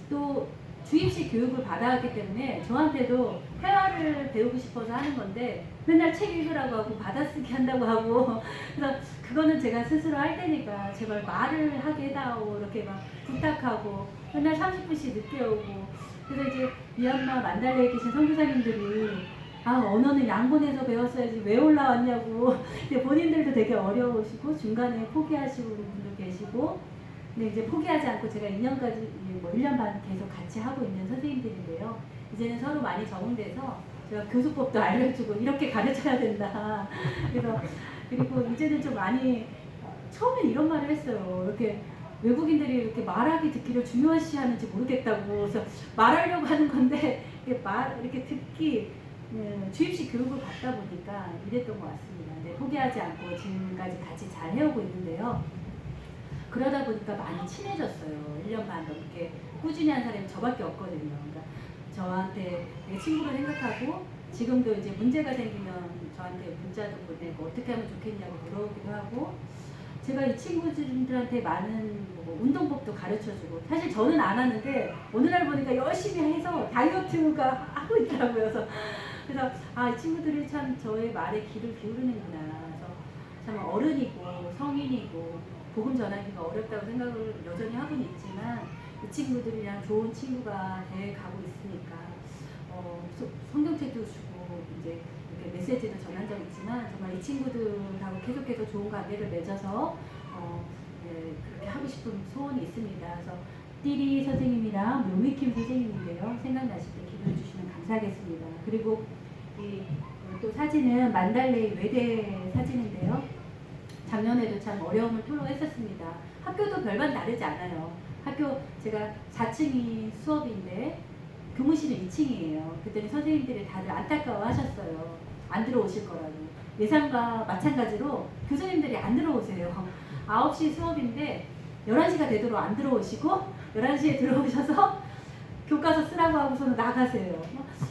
[SPEAKER 3] 또 주입식 교육을 받아왔기 때문에 저한테도 회화를 배우고 싶어서 하는 건데 맨날 책 읽으라고 하고 받아쓰기 한다고 하고 그래서 그거는 제가 스스로 할 테니까 제발 말을 하게 해다오 이렇게 막 부탁하고 맨날 30분씩 늦게 오고 그래서 이제 미얀마 만달레에 계신 선교사님들이 언어는 양곤에서 배웠어야지 왜 올라왔냐고 근데 본인들도 되게 어려우시고 중간에 포기하시고 분도 계시고 근데 이제 포기하지 않고 제가 2년까지 뭐 1년 반 계속 같이 하고 있는 선생님들인데요. 이제는 서로 많이 적응돼서 제가 교수법도 알려주고 이렇게 가르쳐야 된다. 그래서 그리고 이제는 좀 많이 처음엔 이런 말을 했어요. 이렇게 외국인들이 이렇게 말하기 듣기를 중요시하는지 모르겠다고 그래서 말하려고 하는 건데 이렇게 듣기 주입식 교육을 받다 보니까 이랬던 것 같습니다. 네, 포기하지 않고 지금까지 같이 잘 해오고 있는데요. 그러다 보니까 많이 친해졌어요. 1년 반 넘게 꾸준히 한 사람이 저밖에 없거든요. 그러니까 저한테 내 친구를 생각하고 지금도 이제 문제가 생기면 저한테 문자도 보내고 어떻게 하면 좋겠냐고 물어보기도 하고 제가 이 친구들한테 많은 뭐 운동법도 가르쳐주고 사실 저는 안 하는데 어느 날 보니까 열심히 해서 다이어트가 하고 있더라고요. 그래서 이 친구들이 참 저의 말에 귀를 기울이는구나. 그래서 참 어른이고 성인이고 복음 전하기가 어렵다고 생각을 여전히 하고는 있지만 이 친구들이랑 좋은 친구가 돼 가고 있으니까 성경책도 주고 이제 이렇게 메시지도 전한 적 있지만 정말 이 친구들하고 계속해서 좋은 관계를 맺어서 그렇게 하고 싶은 소원이 있습니다. 그래서 띠리 선생님이랑 묘미킴 선생님인데요. 생각나실 때 기도해 주시면 감사하겠습니다. 그리고 또 사진은 만달레이 외대 사진인데요. 작년에도 참 어려움을 토로했었습니다. 학교도 별반 다르지 않아요. 학교 제가 4층이 수업인데 교무실은 2층이에요. 그랬더니 선생님들이 다들 안타까워 하셨어요. 안 들어오실 거라고. 예상과 마찬가지로 교수님들이 안 들어오세요. 9시 수업인데 11시가 되도록 안 들어오시고 11시에 들어오셔서 교과서 쓰라고 하고서는 나가세요.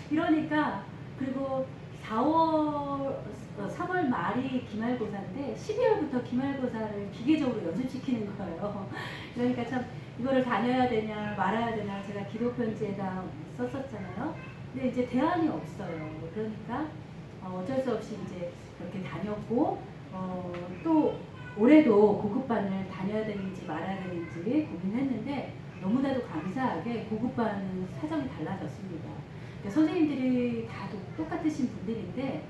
[SPEAKER 3] 이러니까 그리고 3월 말이 기말고사인데 12월부터 기말고사를 기계적으로 연습시키는 거예요. 그러니까 참 이거를 다녀야 되냐 말아야 되냐 제가 기도 편지에다 썼었잖아요. 근데 이제 대안이 없어요. 그러니까 어쩔 수 없이 이제 그렇게 다녔고 또 올해도 고급반을 다녀야 되는지 말아야 되는지 고민했는데 너무나도 감사하게 고급반은 사정이 달라졌습니다. 그러니까 선생님들이 다 똑같으신 분들인데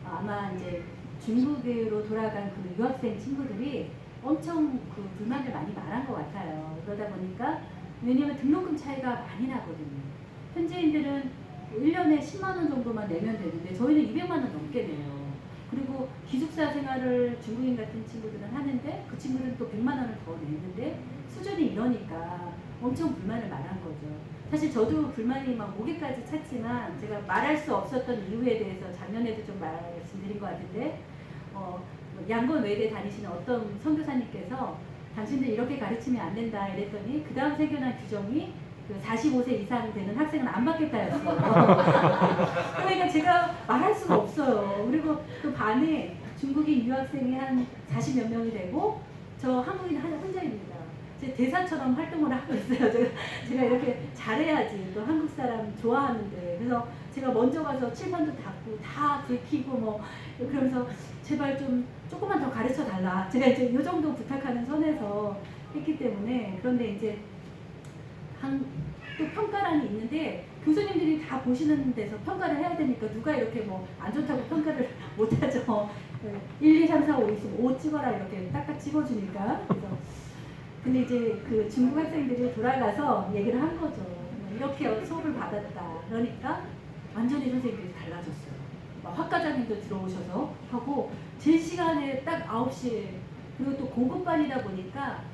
[SPEAKER 3] 아마 이제 중국으로 돌아간 그 유학생 친구들이 엄청 그 불만을 많이 말한 것 같아요. 그러다 보니까 왜냐면 등록금 차이가 많이 나거든요. 현지인들은 1년에 10만 원 정도만 내면 되는데 저희는 200만 원 넘게 내요. 그리고 기숙사 생활을 중국인 같은 친구들은 하는데 그 친구들은 또 100만 원을 더 내는데 수준이 이러니까 엄청 불만을 말한 거죠. 사실 저도 불만이 막 목에까지 찼지만 제가 말할 수 없었던 이유에 대해서 작년에도 좀 말씀드린 것 같은데 양곤 외대 다니시는 어떤 선교사님께서 당신들 이렇게 가르치면 안 된다 이랬더니 그 다음 생겨난 규정이 그 45세 이상 되는 학생은 안 받겠다였어요. 그러니까 제가 말할 수가 없어요. 그리고 그 반에 중국인 유학생이 한 40몇 명이 되고 저 한국인 혼자입니다. 제 대사처럼 활동을 하고 있어요. 제가 이렇게 잘해야지 또 한국 사람 좋아하는데 그래서 제가 먼저 가서 칠판도 닫고 다 불 켜고 뭐 그러면서 제발 좀 조금만 더 가르쳐 달라. 제가 이제 이 정도 부탁하는 선에서 했기 때문에 그런데 이제 또 평가란이 있는데 교수님들이 다 보시는 데서 평가를 해야 되니까 누가 이렇게 뭐 안 좋다고 평가를 못하죠. 1, 2, 3, 4, 5 있으면 5 찍어라 이렇게 딱딱 찍어주니까. 그래서 근데 이제 그 중국 학생들이 돌아가서 얘기를 한 거죠. 이렇게 수업을 받았다. 그러니까 완전히 선생님들이 달라졌어요. 학과장님도 들어오셔서 하고 제 시간에 딱 9시에 그리고 또 고급반이다 보니까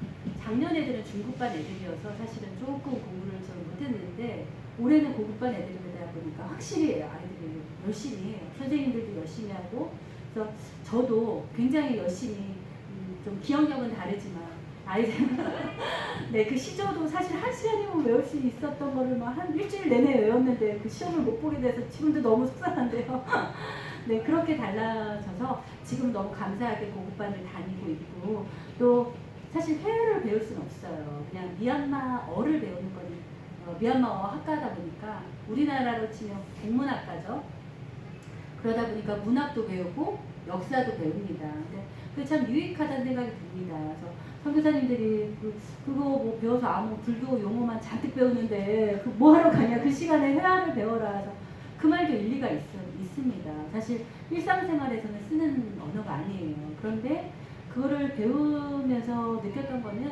[SPEAKER 3] 작년 애들은 중급반 애들이어서 사실은 조금 공부를 좀 못했는데 올해는 고급반 애들이다 보니까 확실히 아이들이 열심히 해요. 선생님들도 열심히 하고 그래서 저도 굉장히 열심히 좀 기억력은 다르지만 아이들 네, 그 시조도 사실 한 시간이면 외울 수 있었던 거를 막 한 일주일 내내 외웠는데 그 시험을 못 보게 돼서 지금도 너무 속상한데요. 네, 그렇게 달라져서 지금 너무 감사하게 고급반을 다니고 있고 또 사실 회화를 배울 수는 없어요. 그냥 미얀마어를 배우는 건 미얀마어 학과다 보니까 우리나라로 치면 국문학과죠. 그러다 보니까 문학도 배우고 역사도 배웁니다. 근데 그게 참 유익하다는 생각이 듭니다. 그래서 선교사님들이 그거 뭐 배워서 아무 불교 용어만 잔뜩 배우는데 그 뭐 하러 가냐, 그 시간에 회화를 배워라. 그래서 그 말도 일리가 있습니다. 사실 일상생활에서는 쓰는 언어가 아니에요. 그런데 그거를 배우면서 느꼈던 거는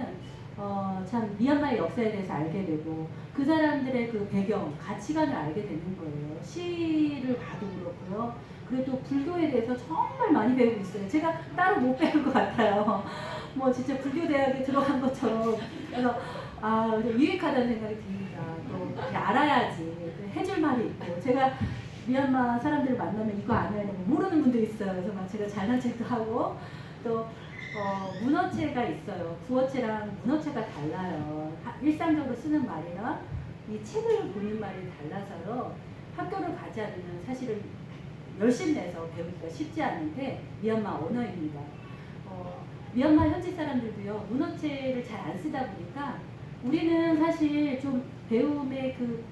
[SPEAKER 3] 참 미얀마의 역사에 대해서 알게 되고 그 사람들의 그 배경, 가치관을 알게 되는 거예요. 시를 봐도 그렇고요. 그리고 또 불교에 대해서 정말 많이 배우고 있어요. 제가 따로 못 배울 것 같아요. 뭐 진짜 불교 대학에 들어간 것처럼. 그래서 유익하다는 생각이 듭니다. 또 알아야지 해줄 말이 있고 제가 미얀마 사람들을 만나면 이거 안 해요. 모르는 분도 있어요. 그래서 막 제가 잘난 척도 하고 또 문어체가 있어요. 구어체랑 문어체가 달라요. 일상적으로 쓰는 말이랑 이 책을 보는 말이 달라서요. 학교를 가지 않으면 사실은 열심히 내서 배우기가 쉽지 않은데 미얀마 언어입니다. 미얀마 현지 사람들도요. 문어체를 잘 안 쓰다 보니까 우리는 사실 좀 배움의 그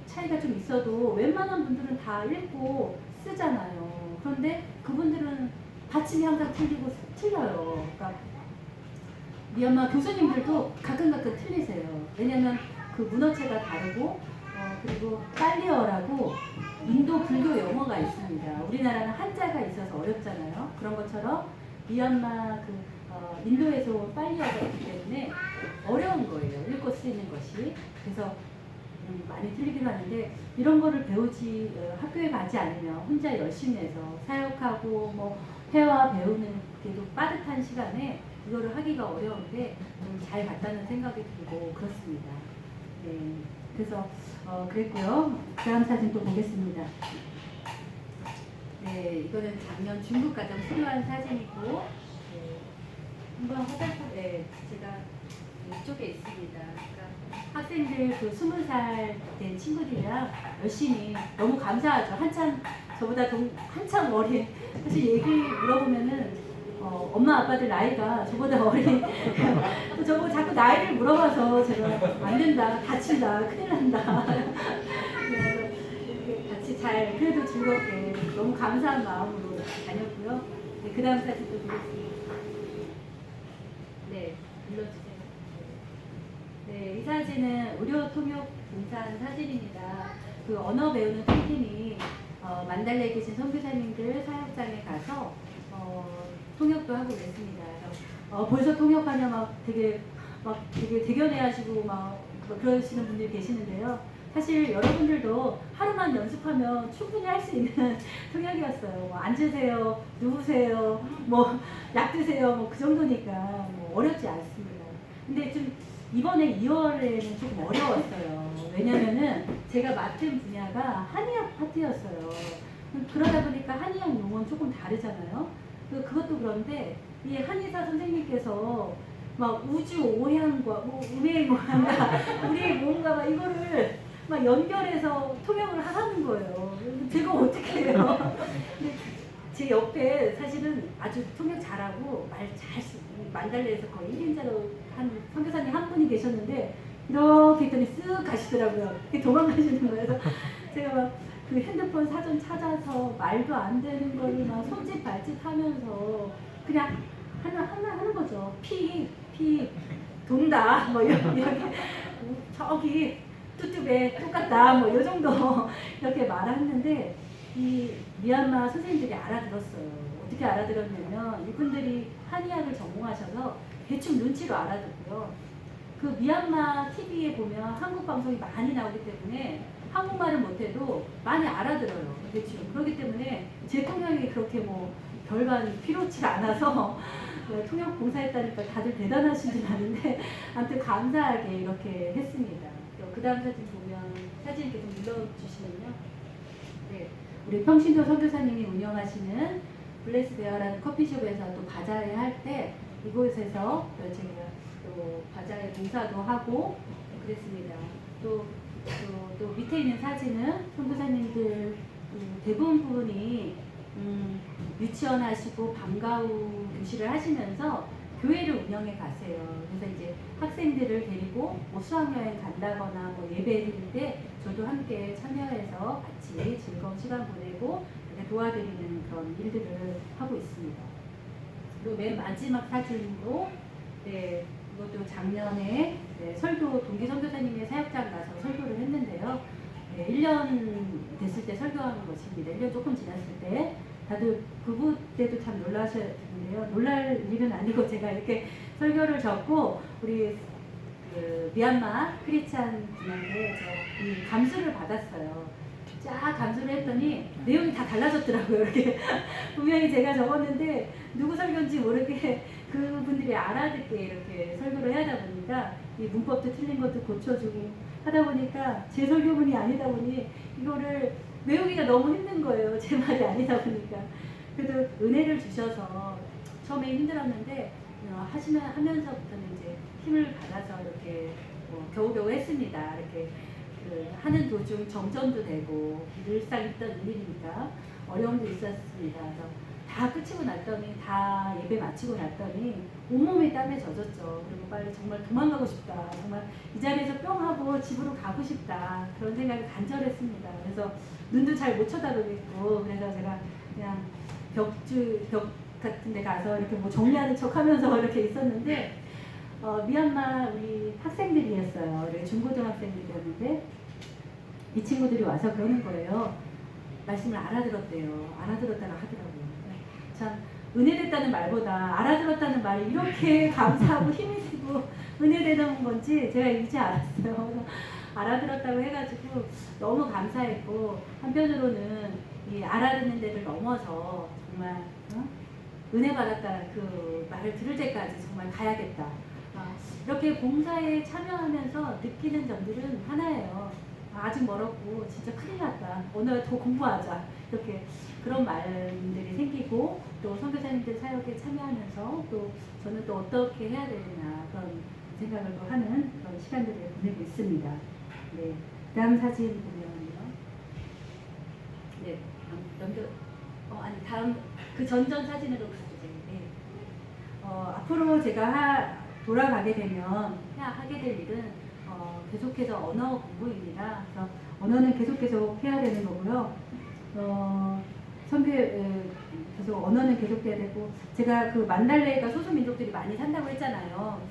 [SPEAKER 3] 차이가 좀 있어도 웬만한 분들은 다 읽고 쓰잖아요. 그런데 그분들은 받침이 항상 틀려요. 그러니까 미얀마 교수님들도 가끔 틀리세요. 왜냐면 그 문어체가 다르고 그리고 빨리어라고 인도 불교 영어가 있습니다. 우리나라는 한자가 있어서 어렵잖아요. 그런 것처럼 미얀마 인도에서 온 빨리어가 있기 때문에 어려운 거예요. 읽고 쓰이는 것이. 그래서 많이 틀리긴 하는데 이런 거를 배우지 학교에 가지 않으면 혼자 열심히 해서 사역하고 뭐 회화 배우는 그래도 빠듯한 시간에 이거를 하기가 어려운데 좀 잘 갔다는 생각이 들고 그렇습니다. 네, 그래서 그랬고요. 다음 사진 또 보겠습니다. 네, 이거는 작년 중국 가정 수료한 사진이고 한번 화살표 제가 이쪽에 있습니다. 그러니까 학생들 그 20살 된 친구들이랑 열심히 너무 감사하죠. 한참 저보다 한참 어린 사실 얘기 물어보면은 엄마 아빠들 나이가 저보다 어린 저보고 자꾸 나이를 물어봐서 제가 안 된다, 다친다, 큰일 난다. 같이 잘 그래도 즐겁게 너무 감사한 마음으로 다녔고요. 네, 그 다음 사진 또 보겠습니다. 네, 불러주세요. 네, 이 사진은 의료 통역 봉사하는 사진입니다. 그 언어 배우는 팀이 만달레에 계신 선교사님들 사역장에 가서 통역도 하고 그랬습니다. 벌써 통역하냐 막 되게 대견해하시고 막 그러시는 분들이 계시는데요. 사실 여러분들도 하루만 연습하면 충분히 할 수 있는 통역이었어요. 뭐 앉으세요, 누우세요, 뭐 약 드세요, 뭐 그 정도니까 뭐 어렵지 않습니다. 근데 좀 이번에 2월에는 조금 어려웠어요. 왜냐면은 제가 맡은 분야가 한의학 파트였어요. 그러다 보니까 한의학 용어는 조금 다르잖아요. 그것도 그런데 이 한의사 선생님께서 막 우주 오해한과 뭐 우리의 뭔가 우리의 뭔가 막 이거를 막 연결해서 통역을 하는 거예요. 제가 어떻게 해요? 근데 제 옆에 사실은 아주 통역 잘하고 말 잘 쓰고 만달레에서 거의 1인자로 한 선교사님 한 분이 계셨는데 이렇게 했더니 쓱 가시더라고요. 도망가시는 거예요. 그래서 제가 막 그 핸드폰 사전 찾아서 말도 안 되는 거를 막 손짓 발짓 하면서 그냥 하는 거죠. 피 돈다 뭐 이렇게 저기 뚜뚜배 똑같다 뭐 이 정도 이렇게 말했는데 이 미얀마 선생님들이 알아들었어요. 어떻게 알아들었냐면 이분들이 한의학을 전공하셔서 대충 눈치로 알아듣고요. 그 미얀마 TV에 보면 한국 방송이 많이 나오기 때문에 한국말을 못해도 많이 알아들어요. 대충. 그렇기 때문에 제 통역이 그렇게 뭐 별반 필요치가 않아서 통역 봉사했다니까 다들 대단하신 줄 아는데 아무튼 감사하게 이렇게 했습니다. 그 다음 사진 보면 사진 이렇게 좀 눌러주시면요. 네, 우리 평신도 선교사님이 운영하시는 블레스 베어라는 커피숍에서 또 바자회 할 때 이곳에서 제가 또 바자회 봉사도 하고 그랬습니다. 또 밑에 있는 사진은 선교사님들 대부분 분이 유치원 하시고 방과 후 교실을 하시면서 교회를 운영해 가세요. 그래서 이제 학생들을 데리고 뭐 수학여행 간다거나 뭐 예배 드릴 때 저도 함께 참여해서 같이 즐거운 시간 보내고 이렇게 도와드리는 그런 일들을 하고 있습니다. 그리고 맨 마지막 사진도 네, 이것도 작년에 네, 설교 동기 선교사님의 사역장 가서 설교를 했는데요. 네, 1년 됐을 때 설교하는 것입니다. 1년 조금 지났을 때 다들 그때도 참 놀라셨는데요. 놀랄 일은 아니고 제가 이렇게 설교를 적고 우리 그 미얀마 크리스찬 분한테 이 감수를 받았어요. 쫙 감수를 했더니 내용이 다 달라졌더라고요. 이렇게 분명히 제가 적었는데 누구 설교인지 모르게 그분들이 알아듣게 이렇게 설교를 해야 하다 보니까 이 문법도 틀린 것도 고쳐주고 하다 보니까 제 설교문이 아니다 보니 이거를 외우기가 너무 힘든 거예요. 제 말이 아니다 보니까. 그래도 은혜를 주셔서 처음에 힘들었는데 하면서부터는 이제 힘을 받아서 이렇게 겨우겨우 했습니다. 이렇게 하는 도중 정전도 되고 늘상 있던 일이니까 어려움도 있었습니다. 그래서 다 끝이고 났더니 다 예배 마치고 났더니 온몸이 땀에 젖었죠. 그리고 빨리 정말 도망가고 싶다. 정말 이 자리에서 뿅 하고 집으로 가고 싶다. 그런 생각이 간절했습니다. 그래서 눈도 잘 못 쳐다보겠고 그래서 제가 그냥 벽 같은 데 가서 이렇게 뭐 정리하는 척 하면서 이렇게 있었는데 미얀마 우리 학생들이었어요. 우리 중고등학생들이었는데 이 친구들이 와서 그러는 거예요. 말씀을 알아들었대요. 알아들었다고 하더라고요. 참 은혜됐다는 말보다 알아들었다는 말이 이렇게 감사하고 힘이 되고 은혜되는 건지 제가 이제 알았어요. 알아들었다고 해가지고 너무 감사했고 한편으로는 이 알아듣는 데를 넘어서 정말 은혜 받았다는 그 말을 들을 때까지 정말 가야겠다. 이렇게 봉사에 참여하면서 느끼는 점들은 하나예요. 아직 멀었고 진짜 큰일 났다. 오늘 더 공부하자. 이렇게 그런 말들이 생기고 또 선교사님들 사역에 참여하면서 또 저는 또 어떻게 해야 되나 그런 생각을 또 하는 그런 시간들을 보내고 있습니다. 네, 다음 사진 보면요. 네, 다음 그 전전 사진으로 보세요. 네. 앞으로 제가 돌아가게 되면 하게 될 일은 계속해서 언어 공부입니다. 그래서 언어는 계속 해야 되는 거고요. 계속 언어는 계속돼야 되고 제가 그 만달레가 소수민족들이 많이 산다고 했잖아요.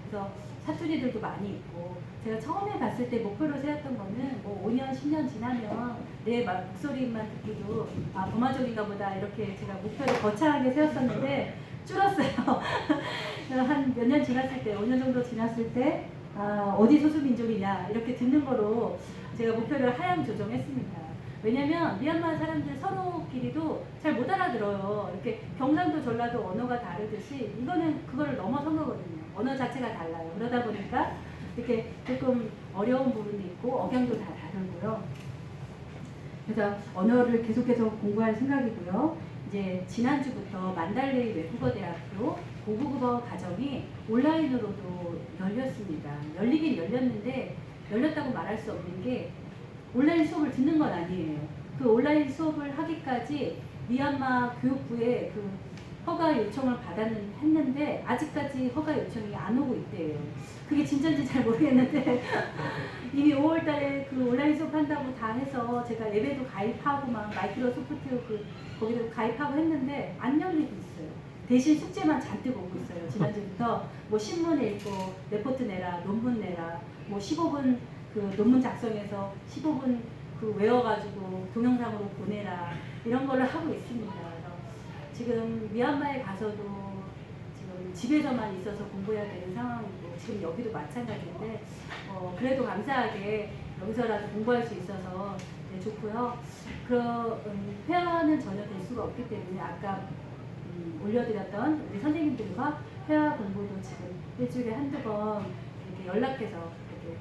[SPEAKER 3] 그래서 사투리들도 많이 있고 제가 처음에 갔을 때 목표로 세웠던 거는 뭐 5년, 10년 지나면 내 목소리만 듣기도 버마족인가 보다 이렇게 제가 목표를 거창하게 세웠었는데 줄었어요. 한 몇 년 지났을 때, 5년 정도 지났을 때 어디 소수민족이냐 이렇게 듣는 거로 제가 목표를 하향 조정했습니다. 왜냐면 미얀마 사람들 서로끼리도 잘 못 알아들어요. 이렇게 경상도 전라도 언어가 다르듯이 이거는 그거를 넘어선 거거든요. 언어 자체가 달라요. 그러다 보니까 이렇게 조금 어려운 부분이 있고 억양도 다 다르고요. 그래서 언어를 계속해서 공부할 생각이고요. 이제 지난주부터 만달레이 외국어대학교 고국어 과정이 온라인으로도 열렸습니다. 열리긴 열렸는데 열렸다고 말할 수 없는 게 온라인 수업을 듣는 건 아니에요. 그 온라인 수업을 하기까지 미얀마 교육부에 그 허가 요청을 했는데 아직까지 허가 요청이 안 오고 있대요. 그게 진짜인지 잘 모르겠는데 이미 5월 달에 그 온라인 수업 한다고 다 해서 제가 예배도 가입하고 막 마이크로소프트 거기도 가입하고 했는데 안 열리고 있어요. 대신 숙제만 잔뜩 오고 있어요. 지난주부터 뭐 신문 읽고 레포트 내라, 논문 내라, 뭐 15분 그 논문 작성해서 15분 그 외워가지고 동영상으로 보내라 이런 거를 하고 있습니다. 그래서 지금 미얀마에 가서도 지금 집에서만 있어서 공부해야 되는 상황이고 지금 여기도 마찬가지인데 그래도 감사하게 여기서라도 공부할 수 있어서 좋고요. 회화는 전혀 될 수가 없기 때문에 아까 올려드렸던 우리 선생님들과 회화 공부도 지금 일주일에 한두 번 이렇게 연락해서 이렇게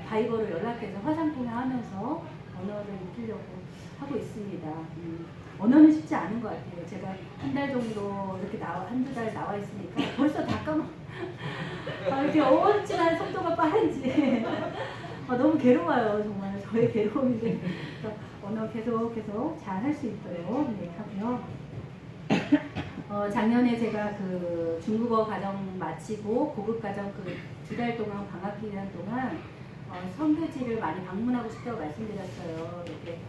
[SPEAKER 3] 바이버로 연락해서 화상통화하면서 언어를 익히려고 하고 있습니다. 언어는 쉽지 않은 것 같아요. 제가 한 달 정도 이렇게 한두 달 나와 있으니까 벌써 다 까먹. 이렇게 어찌나 속도가 빠른지 너무 괴로워요. 정말 저의 괴로움인데 언어 계속 잘 할 수 있도록 네, 하고요. 작년에 제가 그 중국어 과정 마치고 고급 과정 그 2달 동안 방학 기간 동안 선교지를 많이 방문하고 싶다고 말씀드렸어요. 이렇게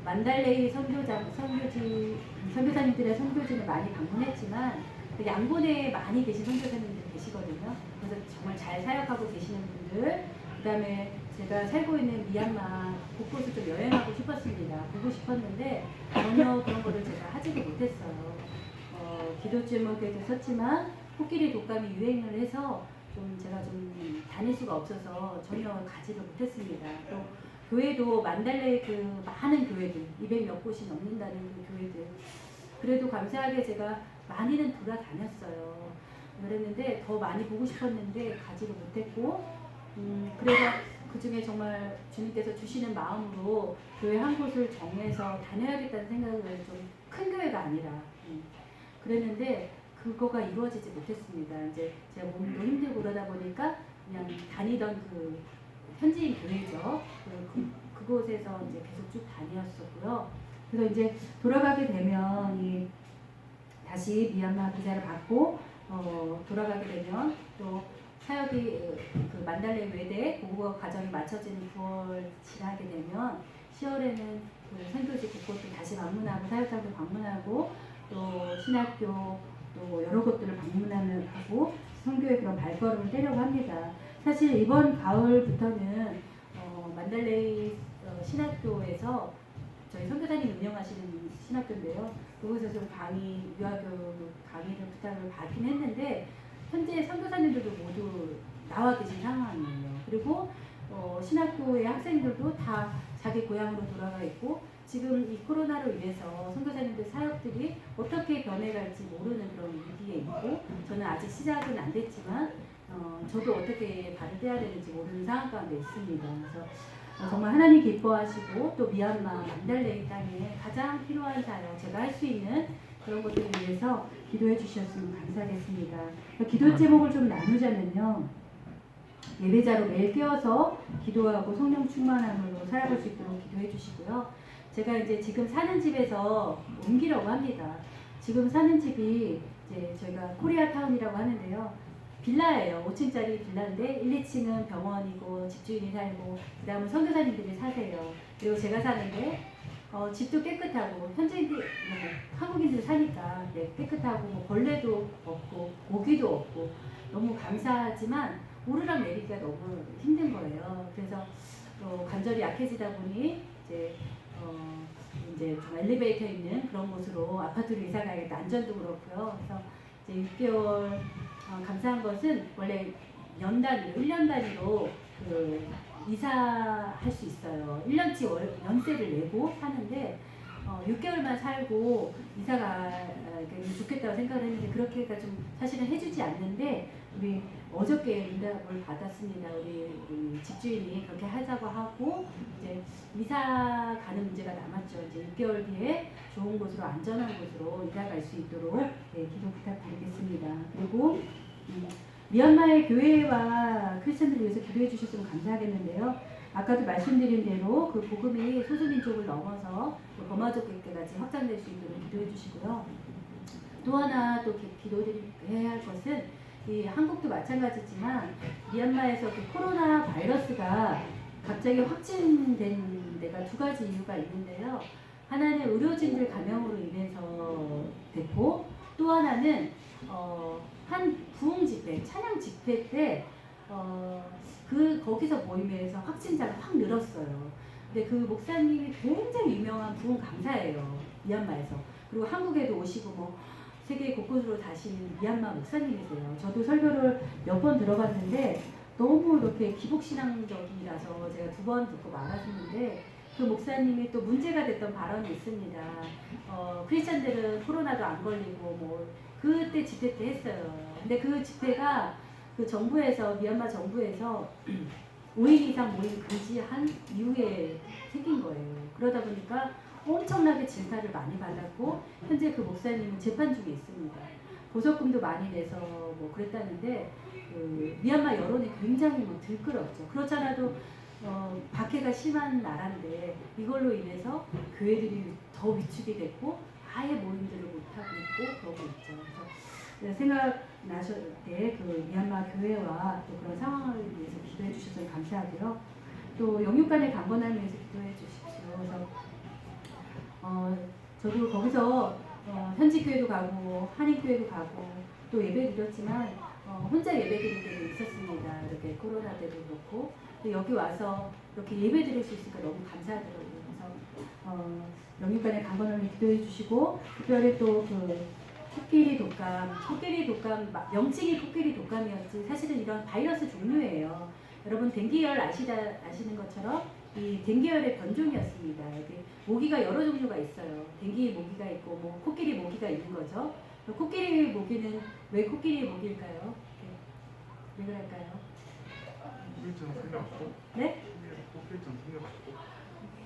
[SPEAKER 3] 만달레이 선교사님들의 선교지를 많이 방문했지만 그 양곤에 많이 계신 선교사님들이 계시거든요. 그래서 정말 잘 사역하고 계시는 분들, 그 다음에 제가 살고 있는 미얀마 곳곳을 좀 여행하고 싶었습니다. 보고 싶었는데 전혀 그런 거를 제가 하지도 못했어요. 기도 제목에도 썼지만 코끼리 독감이 유행을 해서 제가 좀 다닐 수가 없어서 전혀 가지를 못했습니다. 또 교회도 만달레 그 많은 교회들 200몇 곳이 넘는다는 그 교회들 그래도 감사하게 제가 많이는 돌아다녔어요. 그랬는데 더 많이 보고 싶었는데 가지를 못했고 그래서 그 중에 정말 주님께서 주시는 마음으로 교회 한 곳을 정해서 다녀야겠다는 생각을 좀 큰 교회가 아니라 그랬는데 그거가 이루어지지 못했습니다. 이제 제가 몸도 힘들고 그러다 보니까 그냥 다니던 그 현지인 교회죠. 그곳에서 이제 계속 쭉 다녔었고요. 그래서 이제 돌아가게 되면 다시 미얀마 비자를 받고 돌아가게 되면 또 사역이 그 만달레 외대 고국어 과정이 마쳐지는 9월 지나게 되면 10월에는 그 선교지 곳곳도 다시 방문하고 사역장도 방문하고 또 신학교 또 여러 곳들을 방문하고 선교의 그런 발걸음을 떼려고 합니다. 사실 이번 가을부터는 만달레이 신학교에서 저희 선교사님 운영하시는 신학교인데요. 그곳에서 유아교육 강의를 부탁을 받긴 했는데 현재 선교사님들도 모두 나와 계신 상황이에요. 그리고 신학교의 학생들도 다 자기 고향으로 돌아가 있고 지금 이 코로나로 인해서 선교사님들 사역들이 어떻게 변해갈지 모르는 그런 위기에 있고 저는 아직 시작은 안 됐지만 저도 어떻게 발을 떼야 되는지 모르는 상황 가운데 있습니다. 그래서 정말 하나님 기뻐하시고 또 미얀마 만달레이 땅에 가장 필요한 사역 제가 할 수 있는 그런 것들을 위해서 기도해 주셨으면 감사하겠습니다. 기도 제목을 좀 나누자면요. 예배자로 매일 깨어서 기도하고 성령 충만함으로 살아갈 수 있도록 기도해 주시고요. 제가 이제 지금 사는 집에서 옮기려고 합니다. 지금 사는 집이 이제 저희가 코리아타운이라고 하는데요. 빌라예요. 5층짜리 빌라인데 1, 2층은 병원이고 집주인이 살고 그 다음은 선교사님들이 사세요. 그리고 제가 사는데 집도 깨끗하고 현지인들 한국인들 사니까 깨끗하고 뭐 벌레도 없고 모기도 없고 너무 감사하지만 오르락 내리기가 너무 힘든 거예요. 그래서 관절이 약해지다 보니 이제 좀 엘리베이터 있는 그런 곳으로 아파트로 이사 가야겠다. 안전도 그렇고요. 그래서 이제 6개월 감사한 것은 원래 연 단위로 1년 단위로 그 이사할 수 있어요. 1년치 연세를 내고 사는데 6개월만 살고 이사가 좋겠다고 생각을 했는데 그렇게가 좀 사실은 해주지 않는데 우리 어저께 응답을 받았습니다. 우리 집주인이 그렇게 하자고 하고 이제 이사 가는 문제가 남았죠. 이제 6개월 뒤에 좋은 곳으로 안전한 곳으로 이사 갈 수 있도록 기도 부탁드리겠습니다. 그리고 미얀마의 교회와 크리스천들을 위해서 기도해 주셨으면 감사하겠는데요. 아까도 말씀드린 대로 그 복음이 소수민족을 넘어서 버마족에게까지 확장될 수 있도록 기도해 주시고요. 또 하나 또 기도드려야 할 것은 이 한국도 마찬가지지만 미얀마에서 그 코로나 바이러스가 갑자기 확진된 데가 두 가지 이유가 있는데요. 하나는 의료진들 감염으로 인해서 됐고 또 하나는 한 부흥 집회, 찬양 집회 때 거기서 모임에서 확진자가 확 늘었어요. 근데 그 목사님이 굉장히 유명한 부흥 강사예요. 미얀마에서. 그리고 한국에도 오시고 뭐 세계 곳곳으로 다신 미얀마 목사님이세요. 저도 설교를 몇 번 들어봤는데 너무 이렇게 기복신앙적이라서 제가 2번 듣고 말았는데 그 목사님이 또 문제가 됐던 발언이 있습니다. 크리스천들은 코로나도 안 걸리고 뭐 그때 집회 때 했어요. 근데 그 집회가 그 정부에서 미얀마 정부에서 5인 이상 모임 금지한 이후에 생긴 거예요. 그러다 보니까 엄청나게 질타를 많이 받았고 현재 그 목사님은 재판 중에 있습니다. 보석금도 많이 내서 뭐 그랬다는데 그 미얀마 여론이 굉장히 뭐 들끓었죠. 그렇잖아도 박해가 심한 나라인데 이걸로 인해서 교회들이 더 위축이 됐고 아예 모임들을 못하고 있고 그러고 있죠. 그래서 생각나실 때 그 미얀마 교회와 또 그런 상황을 위해서 기도해 주셔서 감사하고요. 또 영육간의 강건함을 위해서 기도해 주십시오. 그래서 저도 거기서 현지교회도 가고 한인교회도 가고 또 예배 드렸지만 혼자 예배 드릴 때도 있었습니다. 이렇게 코로나 때도 그렇고 또 여기 와서 이렇게 예배 드릴 수 있으니까 너무 감사하더라고요. 그래서 영육간의 강건함을 기도해 주시고 특별히 또 그 코끼리 독감 명칭이 코끼리 독감이었지 사실은 이런 바이러스 종류예요. 여러분 댕기열 아시는 것처럼 이 댕기열의 변종이었습니다. 여기 모기가 여러 종류가 있어요. 댕기 모기가 있고 뭐 코끼리 모기가 있는 거죠. 코끼리 모기는 왜 코끼리 모기일까요? 왜 그럴까요?
[SPEAKER 2] 코끼리처럼 생겨갖고.
[SPEAKER 3] 네?
[SPEAKER 2] 코끼리처럼 생겨갖고.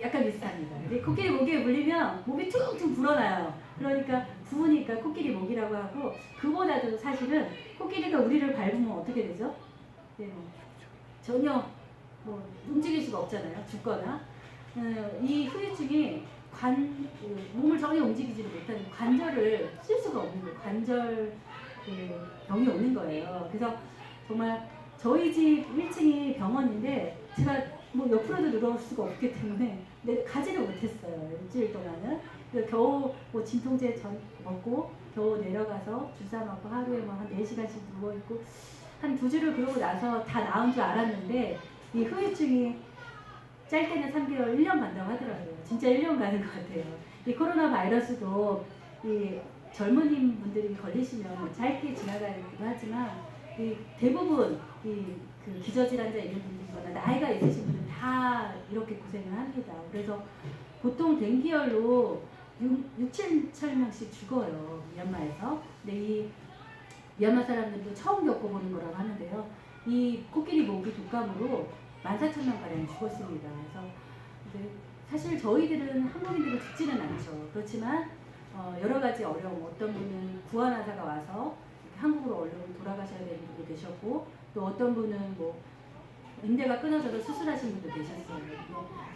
[SPEAKER 3] 약간 비슷합니다. 근데 코끼리 모기에 물리면 목이 퉁퉁 불어나요. 그러니까 부으니까 코끼리 모기라고 하고 그보다도 사실은 코끼리가 우리를 밟으면 어떻게 되죠? 네, 전혀 뭐 움직일 수가 없잖아요. 죽거나 이 후유증이 몸을 전혀 움직이지를 못하는 관절을 쓸 수가 없는 거예요. 관절 병이 오는 거예요. 그래서 정말 저희 집 1층이 병원인데 제가 뭐 옆으로도 누울 수가 없기 때문에 가지를 못했어요. 일주일 동안은. 그래서 겨우 뭐 진통제 먹고 겨우 내려가서 주사 맞고 하루에 뭐 한 4시간씩 누워있고 한 2주를 그러고 나서 다 나은 줄 알았는데 이 후유증이 짧게는 3개월, 1년 간다고 하더라고요. 진짜 1년 가는 것 같아요. 이 코로나 바이러스도 이 젊은이 분들이 걸리시면 짧게 지나가기도 하지만 이 대부분 그 기저질환자 있는 분들이거나 나이가 있으신 분들 다 이렇게 고생을 합니다. 그래서 보통 댕기열로 6,7명씩 죽어요. 미얀마에서. 근데 이 미얀마 사람들도 처음 겪어보는 거라고 하는데요. 이 코끼리 모기 독감으로 14,000명 가량 죽었습니다. 그래서 이제 사실 저희들은 한국인들은 죽지는 않죠. 그렇지만 여러 가지 어려움, 어떤 분은 구원하다가 와서 한국으로 얼른 돌아가셔야 되는 분도 계셨고 또 어떤 분은 뭐 인대가 끊어져서 수술하신 분도 계셨어요.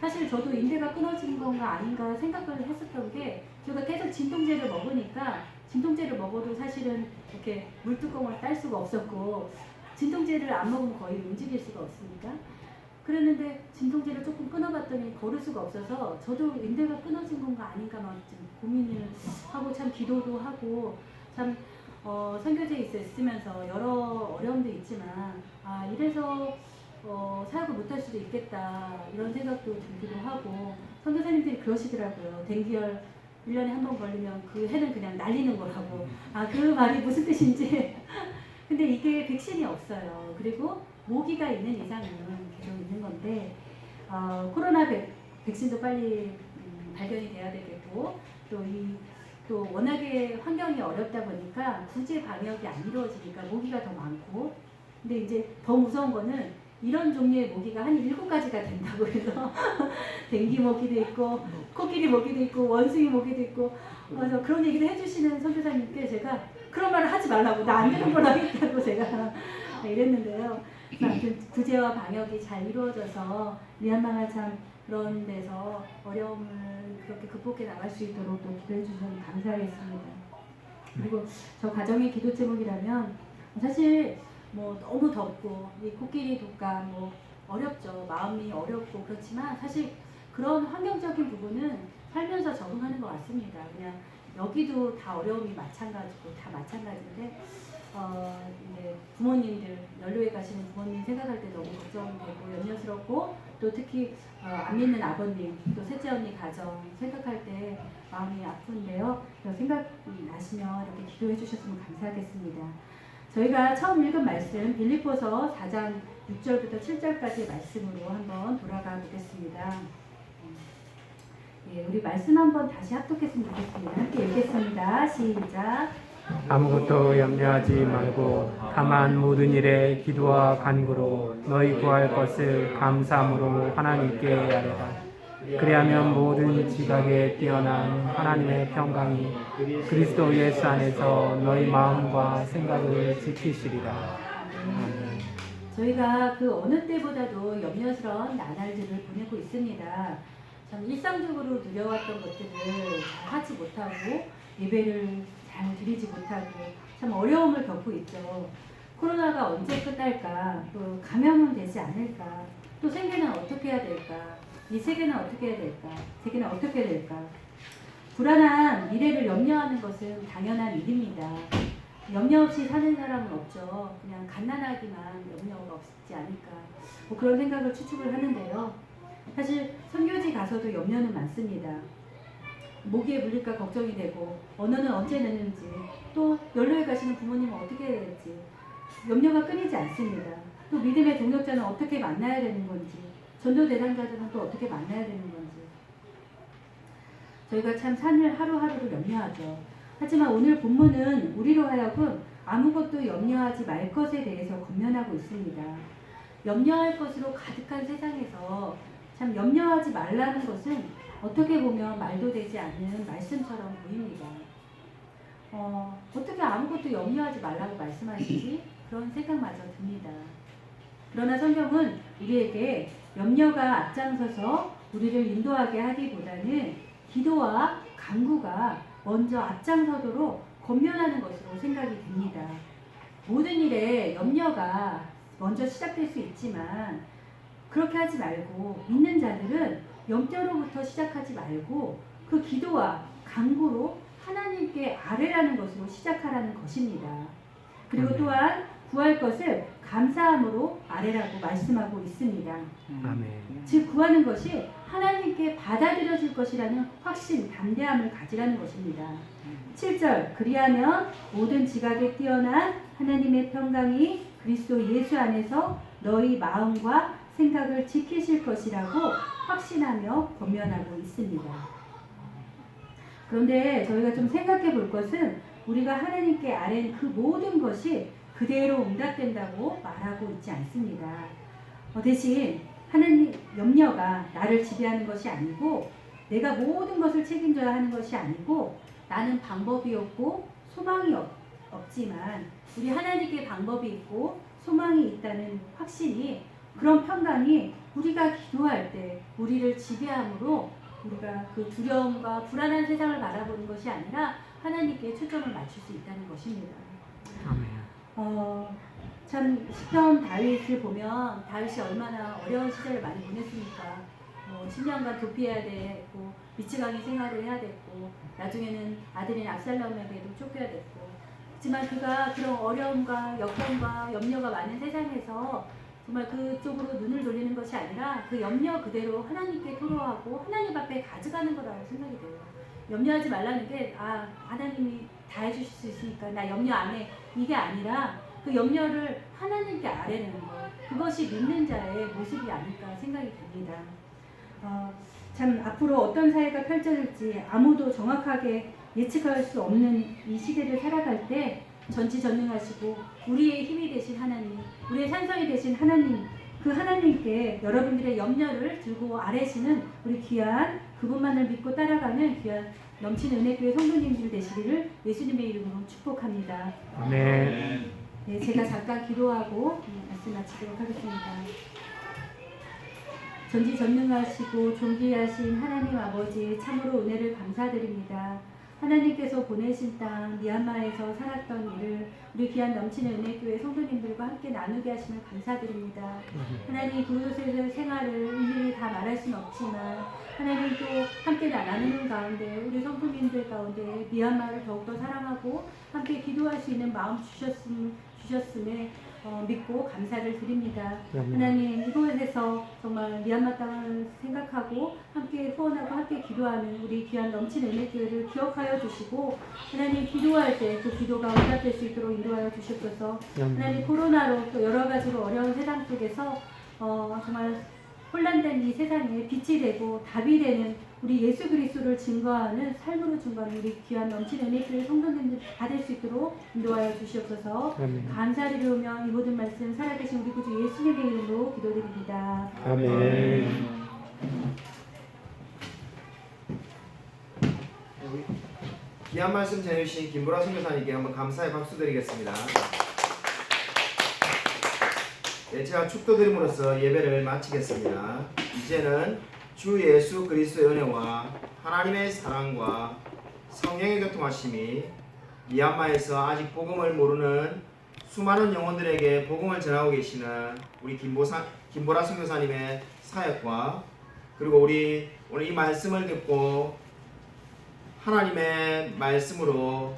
[SPEAKER 3] 사실 저도 인대가 끊어진 건가 아닌가 생각을 했었던 게 제가 계속 진통제를 먹으니까 진통제를 먹어도 사실은 이렇게 물뚜껑을 딸 수가 없었고 진통제를 안 먹으면 거의 움직일 수가 없으니까 그랬는데 진통제를 조금 끊어봤더니 걸을 수가 없어서 저도 인대가 끊어진 건가 아닌가 막 좀 고민을 하고 참 기도도 하고 참 선교제에 있으면서 여러 어려움도 있지만 이래서 사역을 못할 수도 있겠다 이런 생각도 들기도 하고 선교사님들이 그러시더라고요. 댕기열 1년에 한 번 걸리면 그 해는 그냥 날리는 거라고. 그 말이 무슨 뜻인지. 근데 이게 백신이 없어요. 그리고 모기가 있는 이상은 계속 있는 건데 코로나 백신도 빨리 발견이 돼야 되겠고 또 워낙에 환경이 어렵다 보니까 구제 방역이 안 이루어지니까 모기가 더 많고 근데 이제 더 무서운 거는 이런 종류의 모기가 한 7가지가 된다고 해서 댕기 모기도 있고 코끼리 모기도 있고 원숭이 모기도 있고 그래서 그런 얘기를 해주시는 선교사님께 제가 그런 말을 하지 말라고 나 안 되는 걸 하겠다고 제가 이랬는데요. 아무튼 구제와 방역이 잘 이루어져서 미얀마가 참 그런 데서 어려움을 그렇게 극복해 나갈 수 있도록 또 기도해 주셔서 감사하겠습니다. 그리고 저 가정의 기도 제목이라면 사실 뭐 너무 덥고 이 코끼리 독감 뭐 어렵죠. 마음이 어렵고 그렇지만 사실 그런 환경적인 부분은 살면서 적응하는 것 같습니다. 그냥 여기도 다 어려움이 마찬가지고 다 마찬가지인데 이제 부모님들 연로에 가시는 부모님 생각할 때 너무 걱정되고 염려스럽고 또 특히 안 믿는 아버님 또 셋째 언니 가정 생각할 때 마음이 아픈데요. 생각나시면 이렇게 기도해 주셨으면 감사하겠습니다. 저희가 처음 읽은 말씀 빌립보서 4장 6절부터 7절까지의 말씀으로 한번 돌아가 보겠습니다. 우리 말씀 한번 다시 합독했으면 좋겠습니다. 함께 읽겠습니다. 시작.
[SPEAKER 2] 아무것도 염려하지 말고 다만 모든 일에 기도와 간구로 너희 구할 것을 감사함으로 하나님께 아뢰라. 그리하면 모든 지각에 뛰어난 하나님의 평강이 그리스도 예수 안에서 너희 마음과 생각을 지키시리라. 아멘.
[SPEAKER 3] 저희가 그 어느 때보다도 염려스러운 나날들을 보내고 있습니다. 참 일상적으로 누려왔던 것들을 잘 하지 못하고 예배를 잘 드리지 못하고 참 어려움을 겪고 있죠. 코로나가 언제 끝날까? 또 감염은 되지 않을까? 또 생계는 어떻게 해야 될까? 이 세계는 어떻게 해야 될까? 세계는 어떻게 될까? 불안한 미래를 염려하는 것은 당연한 일입니다. 염려 없이 사는 사람은 없죠. 그냥 갓난아기만 염려가 없지 않을까. 뭐 그런 생각을 추측을 하는데요. 사실 선교지 가서도 염려는 많습니다. 모기에 물릴까 걱정이 되고 언어는 언제 내는지 또 연로에 가시는 부모님은 어떻게 해야 될지 염려가 끊이지 않습니다. 또 믿음의 동역자는 어떻게 만나야 되는 건지 전도 대상자들은 또 어떻게 만나야 되는 건지 저희가 참 산을 하루하루를 염려하죠. 하지만 오늘 본문은 우리로 하여금 아무것도 염려하지 말 것에 대해서 권면하고 있습니다. 염려할 것으로 가득한 세상에서 참 염려하지 말라는 것은 어떻게 보면 말도 되지 않는 말씀처럼 보입니다. 어떻게 아무것도 염려하지 말라고 말씀하시지? 그런 생각마저 듭니다. 그러나 성경은 우리에게 염려가 앞장서서 우리를 인도하게 하기보다는 기도와 간구가 먼저 앞장서도록 권면하는 것으로 생각이 됩니다. 모든 일에 염려가 먼저 시작될 수 있지만 그렇게 하지 말고 있는 자들은 염려로부터 시작하지 말고 그 기도와 간구로 하나님께 아뢰라는 것으로 시작하라는 것입니다. 그리고 또한 구할 것을 감사함으로 아뢰라고 말씀하고 있습니다.
[SPEAKER 2] 아멘.
[SPEAKER 3] 즉 구하는 것이 하나님께 받아들여질 것이라는 확신, 담대함을 가지라는 것입니다. 7절 그리하면 모든 지각에 뛰어난 하나님의 평강이 그리스도 예수 안에서 너희 마음과 생각을 지키실 것이라고 확신하며 권면하고 있습니다. 그런데 저희가 좀 생각해 볼 것은 우리가 하나님께 아뢰는 그 모든 것이 그대로 응답된다고 말하고 있지 않습니다. 대신 하나님 염려가 나를 지배하는 것이 아니고 내가 모든 것을 책임져야 하는 것이 아니고 나는 방법이 없고 소망이 없지만 우리 하나님께 방법이 있고 소망이 있다는 확신이 그런 평강이 우리가 기도할 때 우리를 지배함으로 우리가 그 두려움과 불안한 세상을 바라보는 것이 아니라 하나님께 초점을 맞출 수 있다는 것입니다.
[SPEAKER 2] 아멘.
[SPEAKER 3] 참 시편 다윗을 보면 다윗이 얼마나 어려운 시절을 많이 보냈습니까? 10년간 도피해야 됐고 미치광이 생활을 해야 됐고 나중에는 아들인 압살롬에게도 쫓겨야 됐고 하지만 그가 그런 어려움과 역경과 염려가 많은 세상에서 정말 그쪽으로 눈을 돌리는 것이 아니라 그 염려 그대로 하나님께 토로하고 하나님 앞에 가져가는 거라고 생각이 돼요. 염려하지 말라는 게 하나님이 다 해주실 수 있으니까 나 염려 안 해 이게 아니라 그 염려를 하나님께 아뢰는 것 그것이 믿는 자의 모습이 아닐까 생각이 됩니다. 참 앞으로 어떤 사회가 펼쳐질지 아무도 정확하게 예측할 수 없는 이 시대를 살아갈 때 전지전능하시고 우리의 힘이 되신 하나님, 우리의 산성이 되신 하나님, 그 하나님께 여러분들의 염려를 들고 아뢰시는 우리 귀한 그분만을 믿고 따라가는 귀한 넘치는 은혜교회 성도님들 되시기를 예수님의 이름으로 축복합니다.
[SPEAKER 2] 아멘.
[SPEAKER 3] 네, 제가 잠깐 기도하고 말씀 마치도록 하겠습니다. 전지전능하시고 존귀하신 하나님 아버지 참으로 은혜를 감사드립니다. 하나님께서 보내신 땅 미얀마에서 살았던 일을 우리 귀한 넘치는 은혜교회 성도님들과 함께 나누게 하심을 감사드립니다. 하나님 그곳에서의 생활을 일일이 다 말할 수는 없지만 하나님 또 함께 나누는 가운데 우리 성도님들 가운데 미얀마를 더욱더 사랑하고 함께 기도할 수 있는 마음 주셨음에 믿고 감사를 드립니다. 하나님 이곳에서 정말 미얀마 땅을 생각하고 함께 후원하고 함께 기도하는 우리 귀한 넘치는 은혜교회를 기억하여 주시고 하나님 기도할 때 그 기도가 응답될 수 있도록 인도하여 주시옵소서. 하나님 코로나로 또 여러 가지로 어려운 세상 속에서 정말 혼란된 이 세상에 빛이 되고 답이 되는 우리 예수 그리스도를 증거하는 삶으로 증거하는 우리 귀한 넘치는 은혜교회 성도님들 받을 수 있도록 인도하여 주시옵소서. 감사드리며 이 모든 말씀 살아계신 우리 구주 예수님의 이름으로 기도드립니다.
[SPEAKER 2] 아멘.
[SPEAKER 1] 귀한 말씀 전해주신 김보라 선교사님께 한번 감사의 박수 드리겠습니다. 네, 제가 축도드림으로써 예배를 마치겠습니다. 이제는 주 예수 그리스도의 은혜와 하나님의 사랑과 성령의 교통하심이 미얀마에서 아직 복음을 모르는 수많은 영혼들에게 복음을 전하고 계시는 우리 김보라 선교사님의 사역과 그리고 우리 오늘 이 말씀을 듣고 하나님의 말씀으로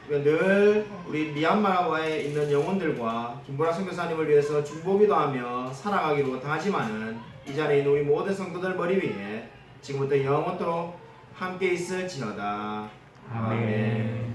[SPEAKER 1] 늘 우리 미얀마에 있는 영혼들과 김보라 선교사님을 위해서 중보기도하며 살아가기로 다짐하는 이 자리에 있는 우리 모든 성도들 머리 위에 지금부터 영원토록 함께 있을지어다.
[SPEAKER 2] 아멘.